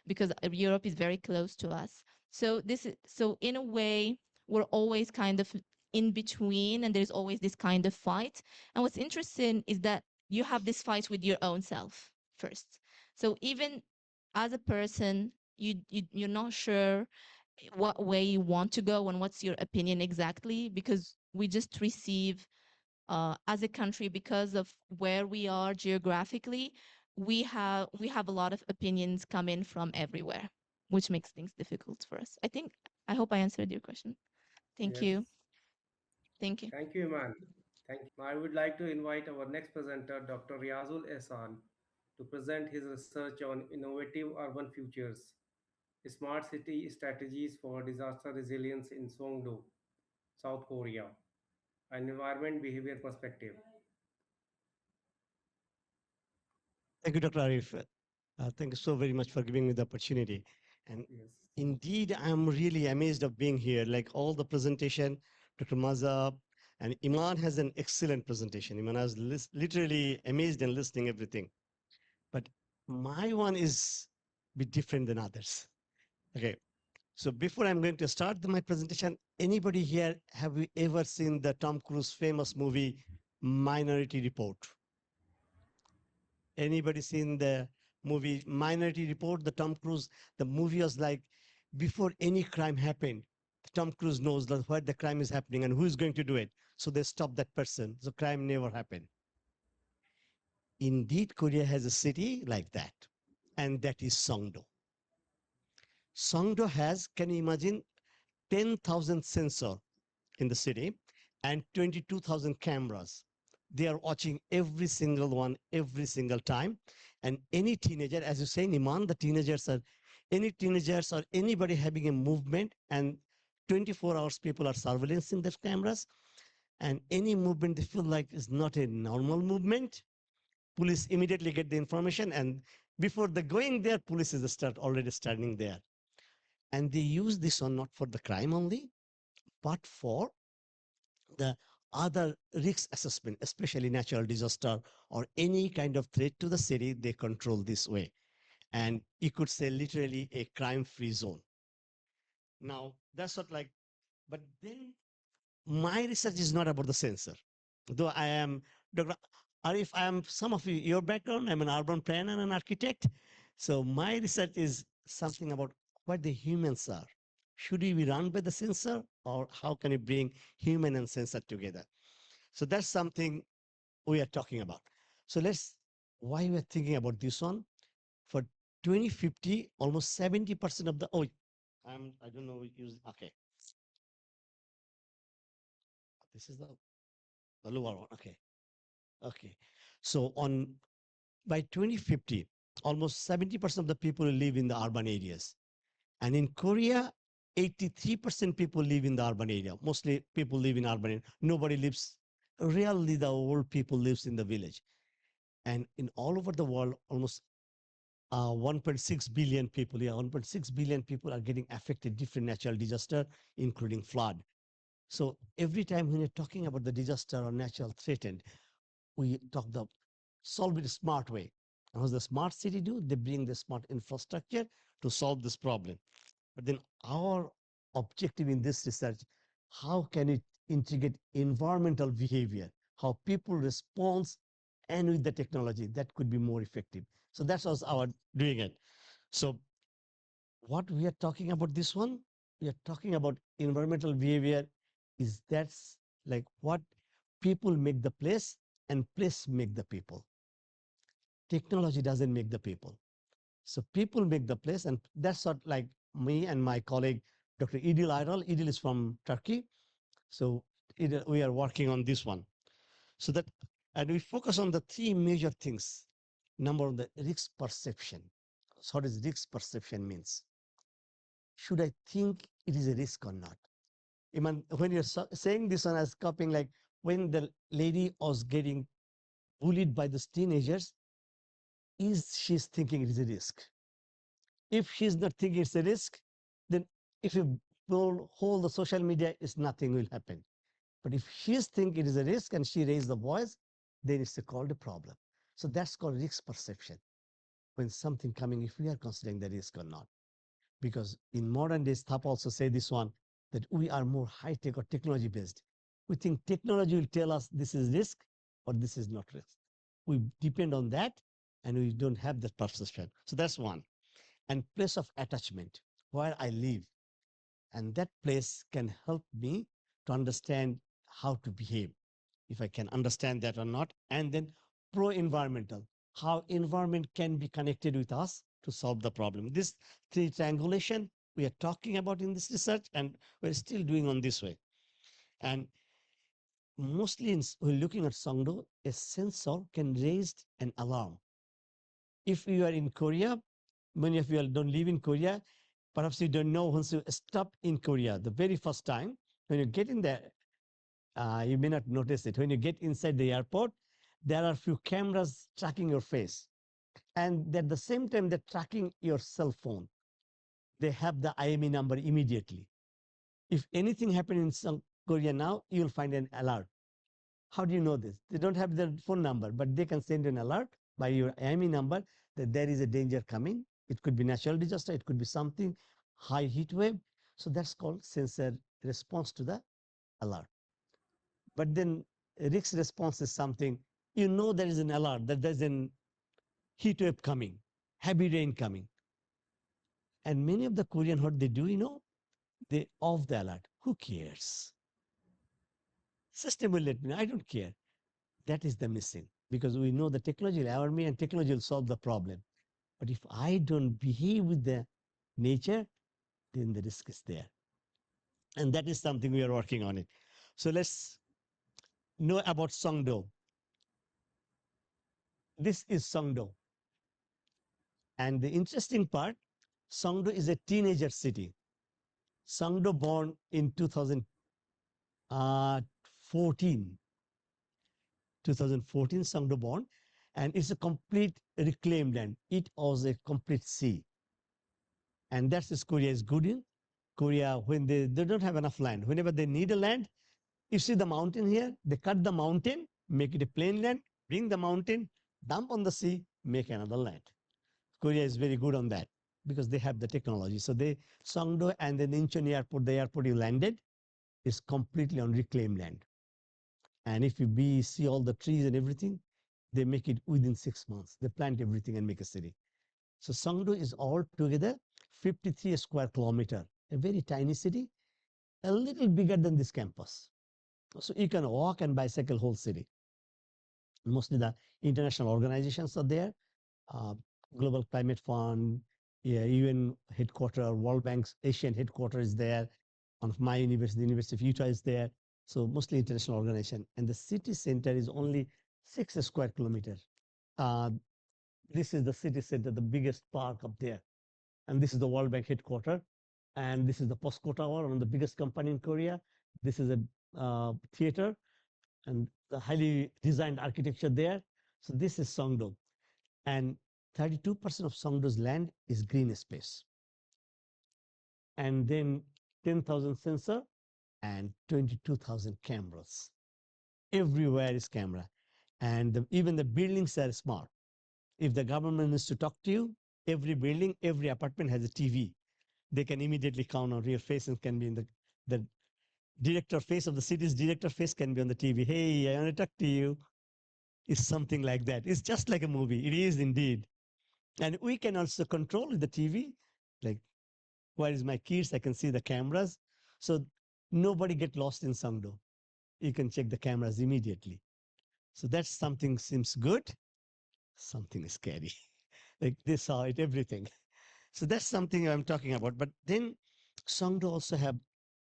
because Europe is very close to us. So so in a way, we're always kind of in between, and there's always this kind of fight. And what's interesting is that you have this fight with your own self first. So even as a person, you're not sure what way you want to go and what's your opinion exactly, because we just receive as a country, because of where we are geographically, we have a lot of opinions come in from everywhere, which makes things difficult for us. I hope I answered your question. Thank Yes. you. Thank you. Thank you, Iman. Thank you. I would like to invite our next presenter, Dr. Riazul Ehsan, to present his research on innovative urban futures, smart city strategies for disaster resilience in Songdo, South Korea, an environment behavior perspective. Thank you, Dr. Arif. Thank you so very much for giving me the opportunity. And Yes. indeed, I'm really amazed of being here. Like all the presentation, Dr. Mazab and Iman has an excellent presentation. Iman, I was literally amazed and listening everything. But my one is a bit different than others. Okay. So before I'm going to start my presentation, anybody here, have you ever seen the Tom Cruise famous movie, Minority Report? Anybody seen the movie Minority Report? The Tom Cruise, the movie was like, before any crime happened, Tom Cruise knows that where the crime is happening and who is going to do it. So they stop that person. So crime never happened. Indeed, Korea has a city like that, and that is Songdo. Songdo has, can you imagine, 10,000 sensor in the city and 22,000 cameras. They are watching every single one, every single time. And any teenager, as you say, Iman, the teenagers are, any teenagers or anybody having a movement, and 24 hours people are surveillancing their cameras, and any movement they feel like is not a normal movement, police immediately get the information, and before the going there, police is already standing there. And they use this one not for the crime only, but for the other risk assessment, especially natural disaster or any kind of threat to the city, they control this way. And you could say literally a crime-free zone. Now, that's what like, but then my research is not about the sensor. Though I am, Dr. Arif, I am some of your background, I'm an urban planner and an architect. So my research is something about what the humans are. Should we be run by the sensor, or how can you bring human and sensor together? So that's something we are talking about. So why we are thinking about this one? For 2050, almost 70% of the, I don't know, okay. This is the lower one, okay. Okay. So by 2050, almost 70% of the people live in the urban areas. And in Korea, 83% people live in the urban area. Mostly people live in urban area. Nobody lives, rarely the old people lives in the village. And in all over the world, almost 1.6 billion people, 1.6 billion people are getting affected different natural disaster, including flood. So every time when you're talking about the disaster or natural threatened, we solve it a smart way. And what the smart city do? They bring the smart infrastructure to solve this problem. But then our objective in this research, how can it integrate environmental behavior, how people respond, and with the technology that could be more effective. So that's was our doing it. So what we are talking about this one, we are talking about environmental behavior is that's like what people make the place and place make the people. Technology doesn't make the people. So people make the place, and that's what like me and my colleague, Dr. Idil Aydal. Idil is from Turkey. So we are working on this one. So that, and we focus on the three major things. Number one, the risk perception. So what does risk perception means? Should I think it is a risk or not? Even when you're saying this one as copying, like when the lady was getting bullied by those teenagers, is she's thinking it is a risk? If she's not thinking it's a risk, then if you hold the social media, is nothing will happen. But if she's thinking it is a risk and she raised the voice, then it's called a problem. So that's called risk perception. When something coming, if we are considering the risk or not. Because in modern days, Thap also say this one, that we are more high-tech or technology-based. We think technology will tell us this is risk or this is not risk. We depend on that and we don't have that perception. So that's one. And place of attachment, where I live. And that place can help me to understand how to behave, if I can understand that or not. And then pro-environmental, how environment can be connected with us to solve the problem. This three triangulation we are talking about in this research, and we're still doing on this way. And mostly we're looking at Sokcho, a sensor can raise an alarm. If you are in Korea, many of you don't live in Korea, perhaps you don't know, once you stop in Korea, the very first time, when you get in there, you may not notice it. When you get inside the airport, there are a few cameras tracking your face. And at the same time, they're tracking your cell phone. They have the IME number immediately. If anything happened in South Korea now, you'll find an alert. How do you know this? They don't have their phone number, but they can send an alert by your IME number that there is a danger coming. It could be natural disaster. It could be something, high heat wave. So that's called sensor response to the alert. But then risk response is something, you know there is an alert, that there's an heat wave coming, heavy rain coming. And many of the Korean, what they do, they off the alert. Who cares? System will let me know. I don't care. That is the missing, because we know the technology will allow me and technology will solve the problem. But if I don't behave with the nature, then the risk is there. And that is something we are working on it. So let's know about Sokcho. This is Sokcho. And the interesting part, Sokcho is a teenager city. Sokcho born in 2014. 2014, Sokcho born. And it's a complete reclaimed land. It was a complete sea. And that's what Korea is good in. Korea, when they don't have enough land, whenever they need a land, you see the mountain here, they cut the mountain, make it a plain land, bring the mountain, dump on the sea, make another land. Korea is very good on that because they have the technology. So Sokcho and then Incheon airport, the airport you landed is completely on reclaimed land. And if you see all the trees and everything, they make it within 6 months. They plant everything and make a city. So Sokcho is all together 53 square kilometer, a very tiny city, a little bigger than this campus. So you can walk and bicycle whole city. Mostly the international organizations are there. Global Climate Fund, UN headquarters, World Bank's Asian headquarters is there. One of my university, the University of Utah is there. So mostly international organization. And the city center is only 6 square kilometers. This is the city center, the biggest park up there. And this is the World Bank headquarters. And this is the POSCO Tower, one of the biggest company in Korea. This is a theater and the highly designed architecture there. So this is Sokcho. And 32% of Songdo's land is green space. And then 10,000 sensor and 22,000 cameras. Everywhere is camera. And even the buildings are smart. If the government needs to talk to you, every building, every apartment has a TV. They can immediately count on your face and can be in the director face of the city's director face can be on the TV. Hey, I want to talk to you. It's something like that. It's just like a movie. It is indeed. And we can also control the TV. Like, where is my kids? I can see the cameras. So nobody get lost in Sokcho. You can check the cameras immediately. So that's something seems good. Something is scary. Like they saw it, everything. So that's something I'm talking about. But then Sokcho also have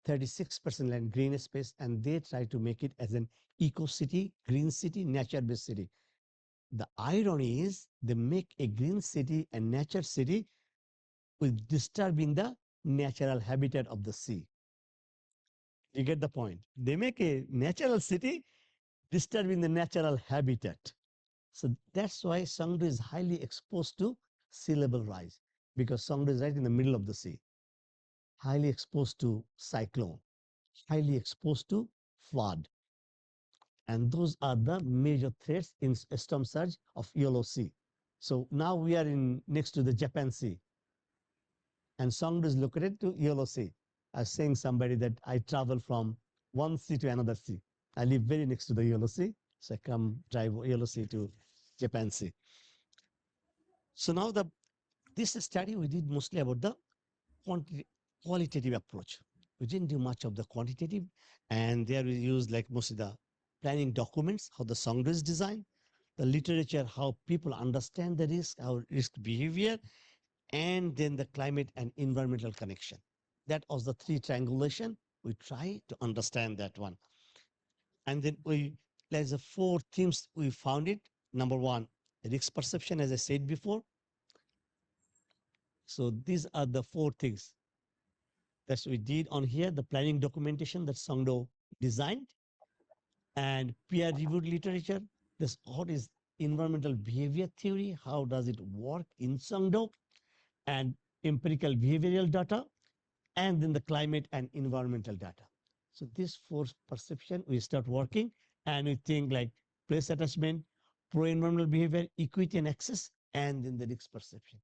36% land green space, and they try to make it as an eco city, green city, nature-based city. The irony is they make a green city and nature city with disturbing the natural habitat of the sea. You get the point? They make a natural city disturbing the natural habitat. So that's why Sokcho is highly exposed to sea level rise, because Sokcho is right in the middle of the sea, highly exposed to cyclone, highly exposed to flood. And those are the major threats in storm surge of Yellow Sea. So now we are in next to the Japan Sea, and Sokcho is located to Yellow Sea. I was saying somebody that I travel from one sea to another sea. I live very next to the Yellow Sea, so I come drive Yellow Sea to Japan Sea. So now this study we did mostly about the qualitative approach. We didn't do much of the quantitative, and there we used like mostly the planning documents, how the Sokcho is designed, the literature, how people understand the risk, how risk behavior, and then the climate and environmental connection. That was the three triangulation. We try to understand that one. And then there's a four themes we found it. Number one, risk perception, as I said before. So these are the four things that we did on here, the planning documentation that Sokcho designed, and peer-reviewed literature. This what is environmental behavior theory, how does it work in Sokcho, and empirical behavioral data, and then the climate and environmental data. So this four perception, we start working, and we think like place attachment, pro-environmental behavior, equity and access, and then the risk perception.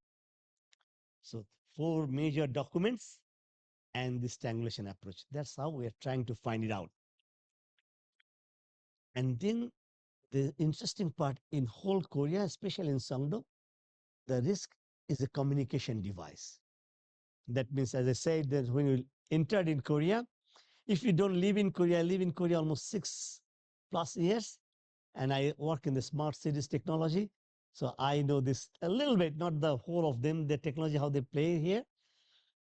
So four major documents and this triangulation approach. That's how we are trying to find it out. And then the interesting part in whole Korea, especially in Sokcho, the risk is a communication device. That means, as I said, that when you entered in Korea, if you don't live in Korea, I live in Korea almost 6+ years, and I work in the smart cities technology. So I know this a little bit, not the whole of them, the technology, how they play here.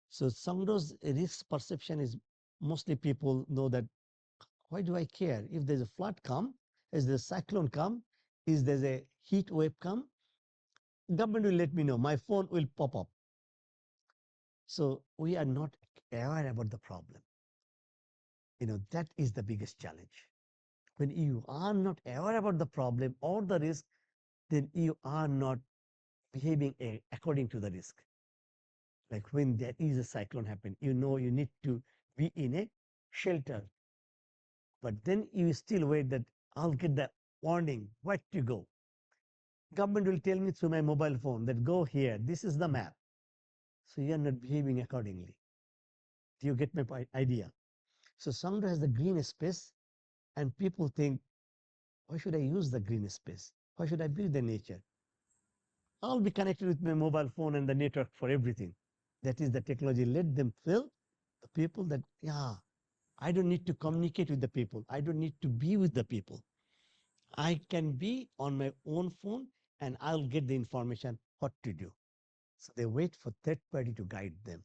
So Sokcho's risk perception is mostly people know that, why do I care? If there's a flood come, is there a cyclone come, is there a heat wave come, government will let me know, my phone will pop up. So we are not aware about the problem. That is the biggest challenge. When you are not aware about the problem or the risk, then you are not behaving according to the risk. Like when there is a cyclone happen, you need to be in a shelter. But then you still wait that I'll get the warning, where to go. Government will tell me through my mobile phone that go here, this is the map. So you are not behaving accordingly. Do you get my idea? So Sokcho has the green space, and people think, why should I use the green space? Why should I build the nature? I'll be connected with my mobile phone and the network for everything. That is the technology. Let them feel, the people, that, yeah, I don't need to communicate with the people. I don't need to be with the people. I can be on my own phone and I'll get the information what to do. So they wait for third party to guide them.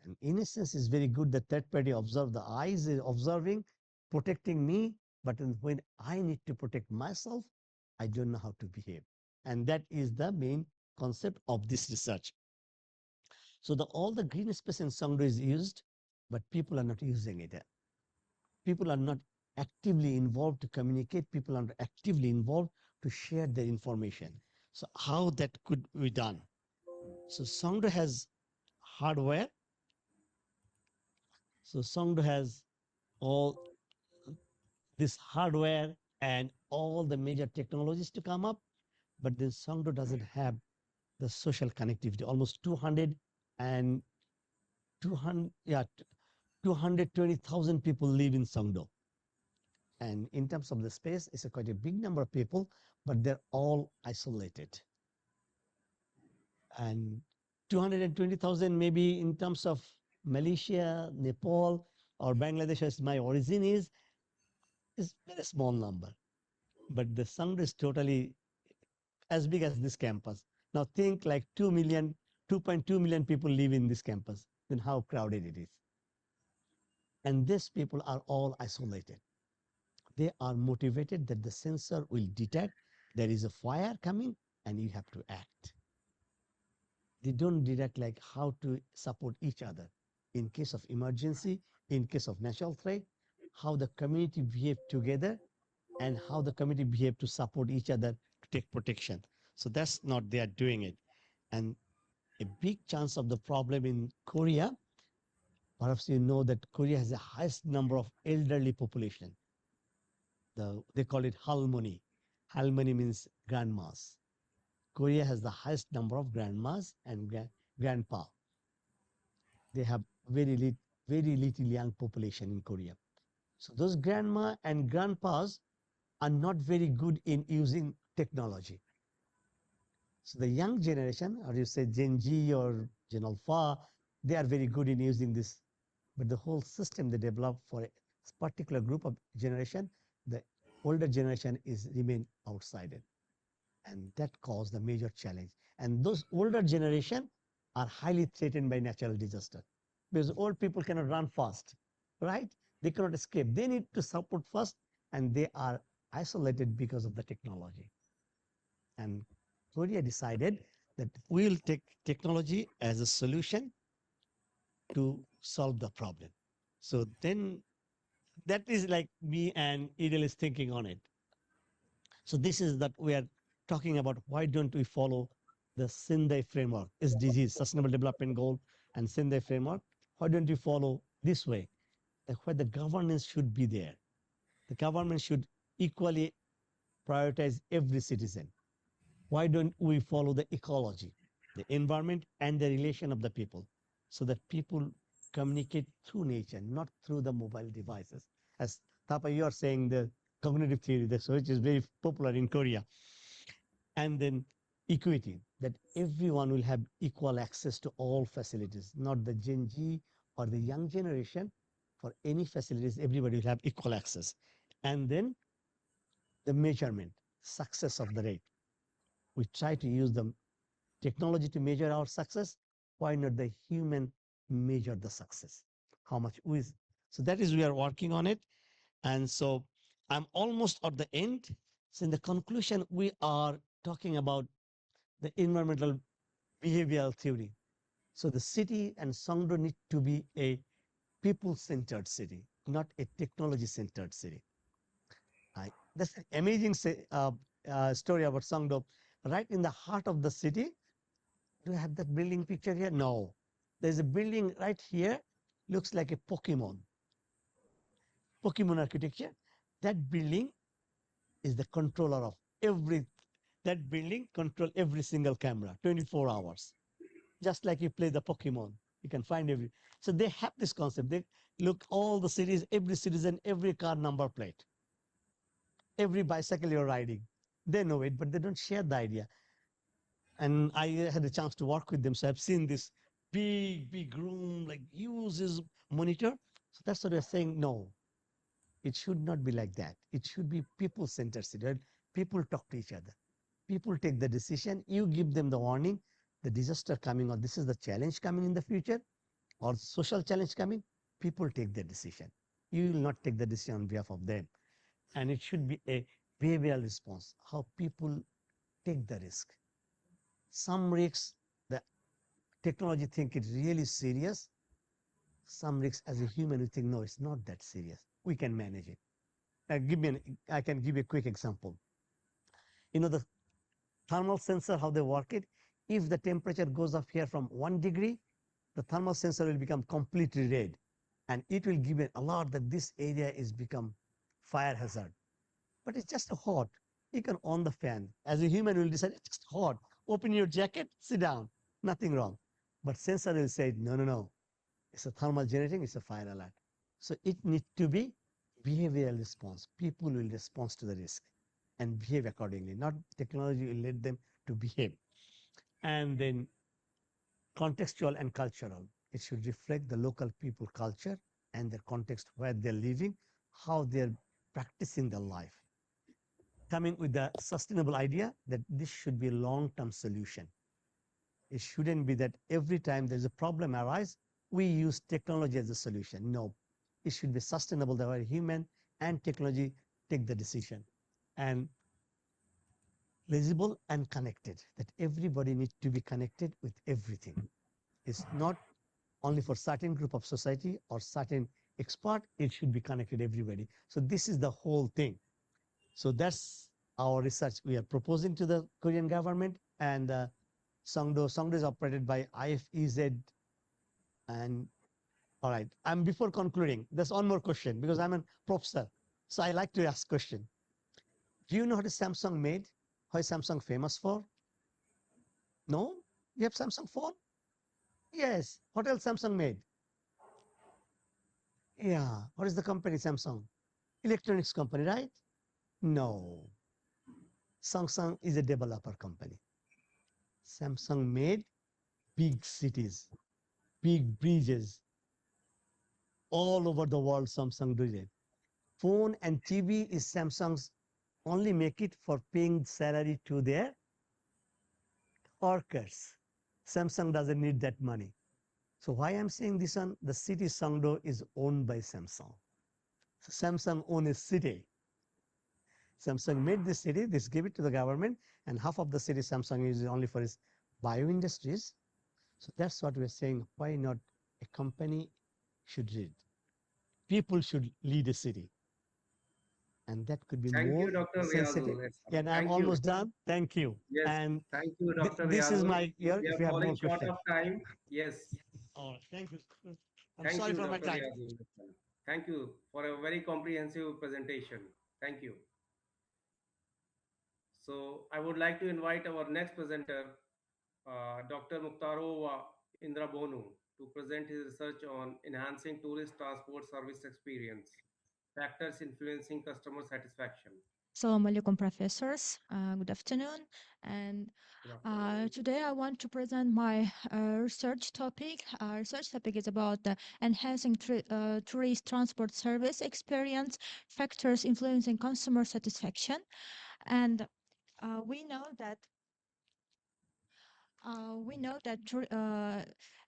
And in a sense, it's very good that third party observe, the eyes is observing, protecting me. But when I need to protect myself, I don't know how to behave. And that is the main concept of this research. So all the green space in Sokcho is used, but people are not using it. People are not actively involved to communicate. People are actively involved to share their information. So how that could be done? So Sokcho has hardware. So Sokcho has all this hardware and all the major technologies to come up, but then Sokcho doesn't have the social connectivity. Almost 220,000 people live in Sokcho. And in terms of the space, it's quite a big number of people, but they're all isolated. And 220,000 maybe in terms of Malaysia, Nepal, or Bangladesh, as my origin is a very small number. But the Sokcho is totally as big as this campus. Now think like 2.2 million people live in this campus, then how crowded it is. And these people are all isolated. They are motivated that the sensor will detect there is a fire coming and you have to act. They don't detect like how to support each other in case of emergency, in case of natural threat, how the community behave together, and how the community behave to support each other to take protection. So that's not they are doing it. And a big chance of the problem in Korea, perhaps you know that Korea has the highest number of elderly population. They call it halmoni. Halmoni means grandmas. Korea has the highest number of grandmas and grandpa. They have very little young population in Korea. So those grandma and grandpas are not very good in using technology. So the young generation, or you say Gen Z or Gen Alpha, they are very good in using this. But the whole system they develop for a particular group of generation, the older generation is remain outside it. And that caused the major challenge. And those older generation are highly threatened by natural disaster because old people cannot run fast, right? They cannot escape. They need to support first, and they are isolated because of the technology. And Korea decided that we'll take technology as a solution to solve the problem. So then that is like me and Idil is thinking on it. So this is that we are talking about why don't we follow the Sendai framework, SDGs, Sustainable Development Goal and Sendai framework. Why don't we follow this way? That where the governance should be there. The government should equally prioritize every citizen. Why don't we follow the ecology, the environment, and the relation of the people, so that people communicate through nature, not through the mobile devices? As Tapa, you are saying the cognitive theory, which is very popular in Korea. And then equity, that everyone will have equal access to all facilities, not the Gen Z or the young generation. For any facilities, everybody will have equal access. And then the measurement, success of the rate. We try to use the technology to measure our success. Why not the human measure the success? How much is? So that is, we are working on it. And so I'm almost at the end. So in the conclusion, we are talking about the environmental behavioral theory. So the city and Songdo need to be a people-centered city, not a technology-centered city. That's an amazing story about Songdo. Right in the heart of the city, do you have that building picture here? No. There's a building right here, looks like a Pokemon architecture. That building is the controller of that building control every single camera, 24 hours. Just like you play the Pokemon, you can find every. So they have this concept. They look all the cities, every citizen, every car number plate, every bicycle you're riding. They know it, but they don't share the idea. And I had a chance to work with them. So I've seen this big room, like uses monitor. So that's what they're saying. No, it should not be like that. It should be people-centered city. Right? People talk to each other. People take the decision. You give them the warning, the disaster coming, or this is the challenge coming in the future, or social challenge coming. People take the decision. You will not take the decision on behalf of them. And it should be a behavioral response, how people take the risk. Some risks, the technology think it's really serious. Some risks, as a human, we think, no, it's not that serious. We can manage it. I can give you a quick example. You know, the thermal sensor, how they work it, if the temperature goes up here from 1 degree, the thermal sensor will become completely red. And it will give an alert that this area is become fire hazard. But it's just hot. You can on the fan. As a human, will decide it's just hot. Open your jacket, sit down. Nothing wrong. But sensor will say, no. It's a thermal generating, it's a fire alert. So it needs to be behavioral response. People will respond to the risk and behave accordingly. Not technology will let them to behave. And then contextual and cultural. It should reflect the local people culture and their context where they're living, how they're practicing their life. Coming with the sustainable idea that this should be a long-term solution. It shouldn't be that every time there's a problem arise, we use technology as a solution. No, it should be sustainable, the way human and technology take the decision, and legible and connected, that everybody needs to be connected with everything. It's not only for certain group of society or certain expert, it should be connected everybody. So this is the whole thing. So that's our research we are proposing to the Korean government, and Sokcho is operated by IFEZ. And all right, before concluding, there's one more question, because I'm a professor, so I like to ask question. Do you know what is Samsung made? What is Samsung famous for? No? You have Samsung phone? Yes. What else Samsung made? Yeah. What is the company Samsung? Electronics company, right? No. Samsung is a developer company. Samsung made big cities, big bridges. All over the world, Samsung did it. Phone and TV is Samsung's only make it for paying salary to their workers. Samsung doesn't need that money. So why I'm saying this one, the city Sokcho is owned by Samsung. So Samsung owns a city. Samsung made this city, this gave it to the government, and half of the city Samsung uses only for its bio industries. So that's what we're saying. Why not a company should lead? People should lead a city. And that could be Thank more you, Dr. sensitive. Riazul. And I'm Thank you. almost done. Thank you. Yes, And thank you, Dr. this is Riazul. my year. We If are you have falling more short questions. of time. Yes. All right. Thank you. I'm Thank sorry you, for my Dr. time. Riazul. Thank you for a very comprehensive presentation. Thank you. So I would like to invite our next presenter, Dr. Mukhtarova Indrabonu, to present his research on enhancing tourist transport service experience, factors influencing customer satisfaction. Assalamu alaikum, professors. Good afternoon. And Good afternoon. today I want to present my research topic. Research topic is about enhancing tourist transport service experience, factors influencing consumer satisfaction. And we know that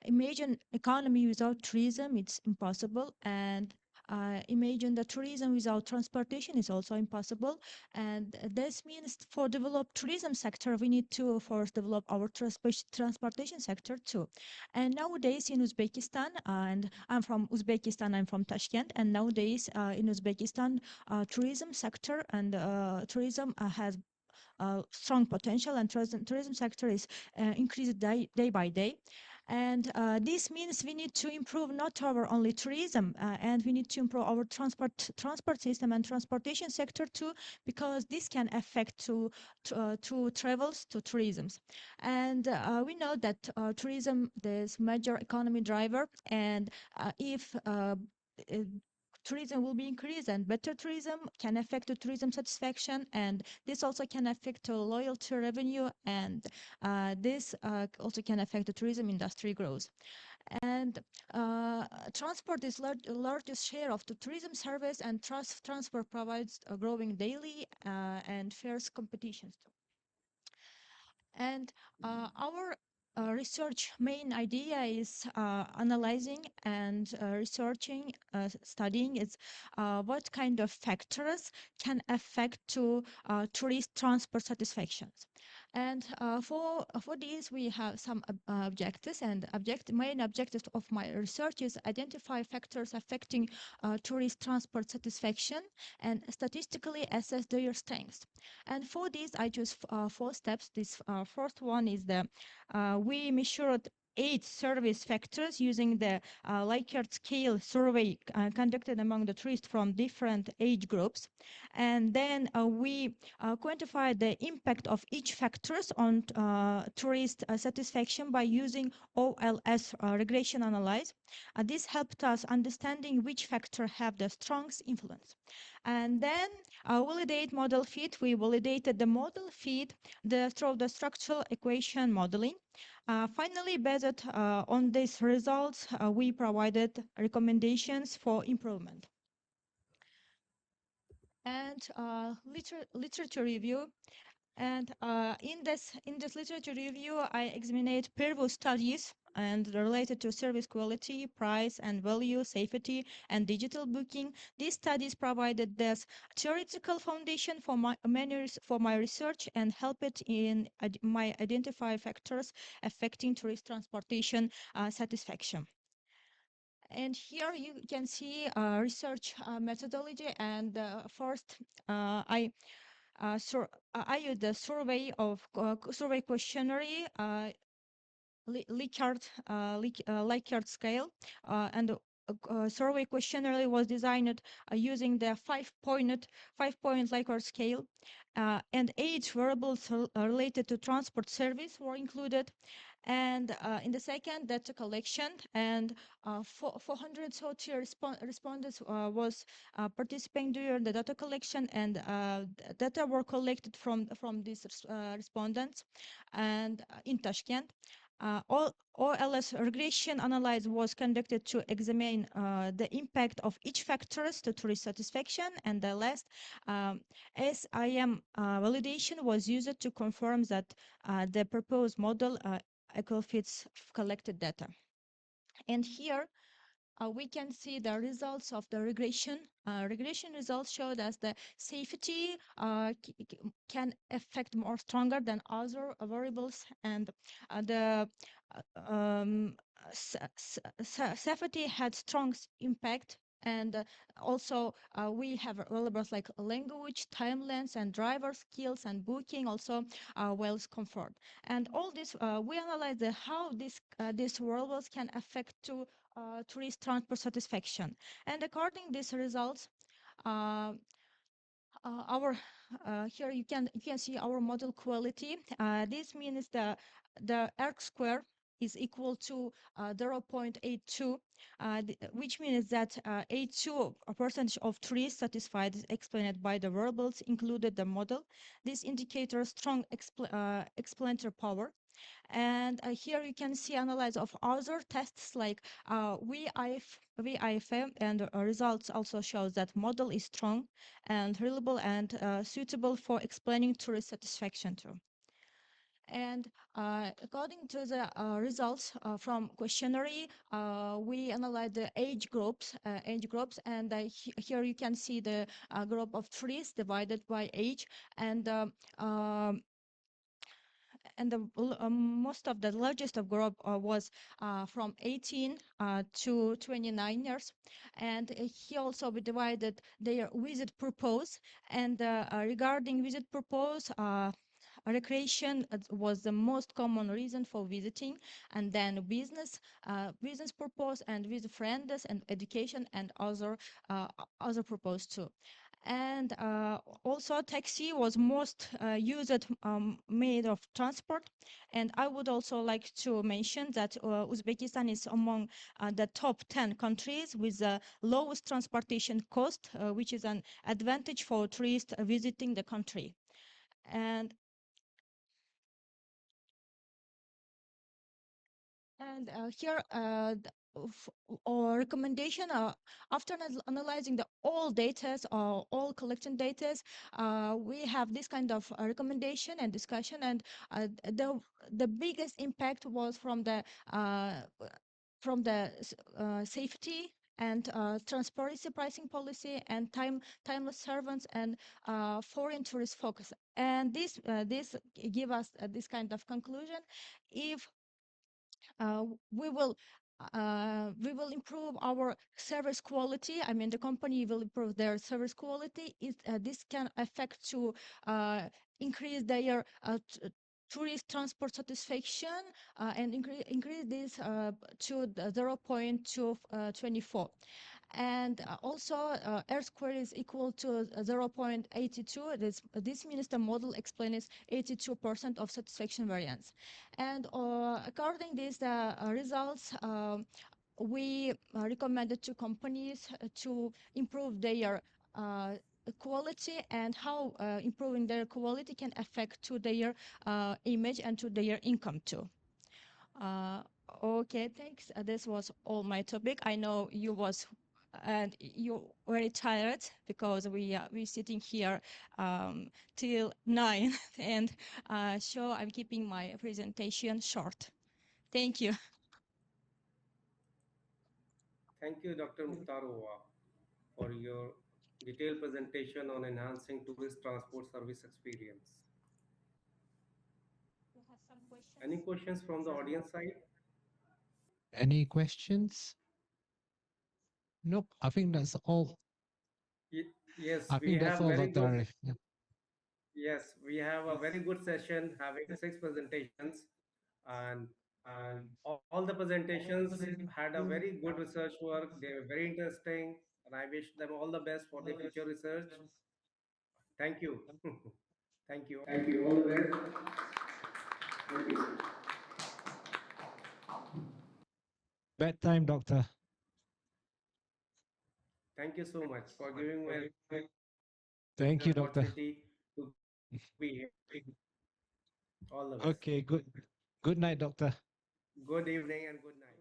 imagine economy without tourism, it's impossible. And imagine the tourism without transportation is also impossible. And this means for develop tourism sector, we need to first develop our transportation sector too. And nowadays in Uzbekistan, and I'm from Uzbekistan, I'm from Tashkent, and nowadays in Uzbekistan, tourism sector and tourism has strong potential, and tourism sector is increased day by day. And this means we need to improve not our only tourism, and we need to improve our transport system and transportation sector too, because this can affect to travels to tourisms. And we know that tourism is major economy driver, and if tourism will be increased, and better tourism can affect the tourism satisfaction, and this also can affect the loyalty revenue, and this also can affect the tourism industry growth. And transport is largest share of the tourism service, and transport provides a growing daily and fierce competitions. And our research main idea is analyzing and researching, studying is what kind of factors can affect to tourist transport satisfactions. And for this, we have some objectives, and main objectives of my research is identify factors affecting tourist transport satisfaction and statistically assess their strengths. And for this, I choose 4 steps. This first one is we measured 8 service factors using the Likert scale survey conducted among the tourists from different age groups. And then we quantified the impact of each factors on tourist satisfaction by using OLS regression analysis. This helped us understanding which factor have the strongest influence. And then validate model fit. We validated the model fit through the structural equation modeling. Finally, based on these results, we provided recommendations for improvement. And literature review. And in this literature review, I examined peer-reviewed studies and related to service quality, price and value, safety, and digital booking. These studies provided this theoretical foundation for my research and helped in my identify factors affecting tourist transportation satisfaction. And here you can see research methodology. And first, I used the survey questionnaire, Likert scale, and survey questionnaire was designed using the five-point Likert scale, and 8 variables related to transport service were included. And in the second, data collection, and 430 respondents was participating during the data collection, and data were collected from these respondents, and in Tashkent. OLS regression analysis was conducted to examine the impact of each factors to tourist satisfaction, and the last SIM validation was used to confirm that the proposed model fits collected data. And here we can see the results of the regression. Regression results showed us the safety can affect more stronger than other variables, and the safety had strong impact. And also we have variables like language, time length, and driver skills, and booking, also well comfort. And all this we analyze how these variables can affect to tourist transport satisfaction. And according to these results, here you can see our model quality. This means the R square is equal to 0.82, which means that 82% of tourists satisfied is explained by the variables included the model. This indicator strong explanatory power. And here you can see analysis of other tests like VIFM, and results also shows that model is strong and reliable and suitable for explaining tourist satisfaction too. And according to the results from questionnaire, we analyze the age groups, and here you can see the group of tourists divided by age, and most of the largest of group was from 18 to 29 years. And he also divided their visit purpose. And regarding visit purpose, recreation was the most common reason for visiting, and then business purpose, and with friends, and education, and other purpose too. And also taxi was most used made of transport. And I would also like to mention that Uzbekistan is among the top 10 countries with the lowest transportation cost, which is an advantage for tourists visiting the country. And here our recommendation, after analyzing all data, all collection data, we have this kind of recommendation and discussion. And the biggest impact was from the safety and transparency pricing policy, and timeless servants, and foreign tourist focus. And this give us this kind of conclusion. If we will improve our service quality. I mean, the company will improve their service quality. This can affect to increase their tourist transport satisfaction, and increase this to 0.24. And also R squared is equal to 0.82. This means the model explains 82% of satisfaction variance. And according to these results, we recommended to companies to improve their quality, and how improving their quality can affect to their image and to their income too. Okay, thanks. This was all my topic. I know you very tired because we sitting here till 9, and so I'm keeping my presentation short. Thank you. Thank you, Dr. Mukhtarova, for your detailed presentation on enhancing tourist transport service experience. We have some questions. Any questions from the audience side? Any questions? Nope, I think that's all. Yes, I we think that's have all, very Dr. good. Arif. Yeah. Yes, we have a very good session having six presentations, and all the presentations had a very good research work. They were very interesting, and I wish them all the best for their future research. Thank you. Thank you. Thank you. All the best. Thank you. Bad time, Doctor. Thank you so much for giving me Thank the you, Doctor. opportunity to be here. All the best. Okay, good. Good night, Doctor. Good evening and good night.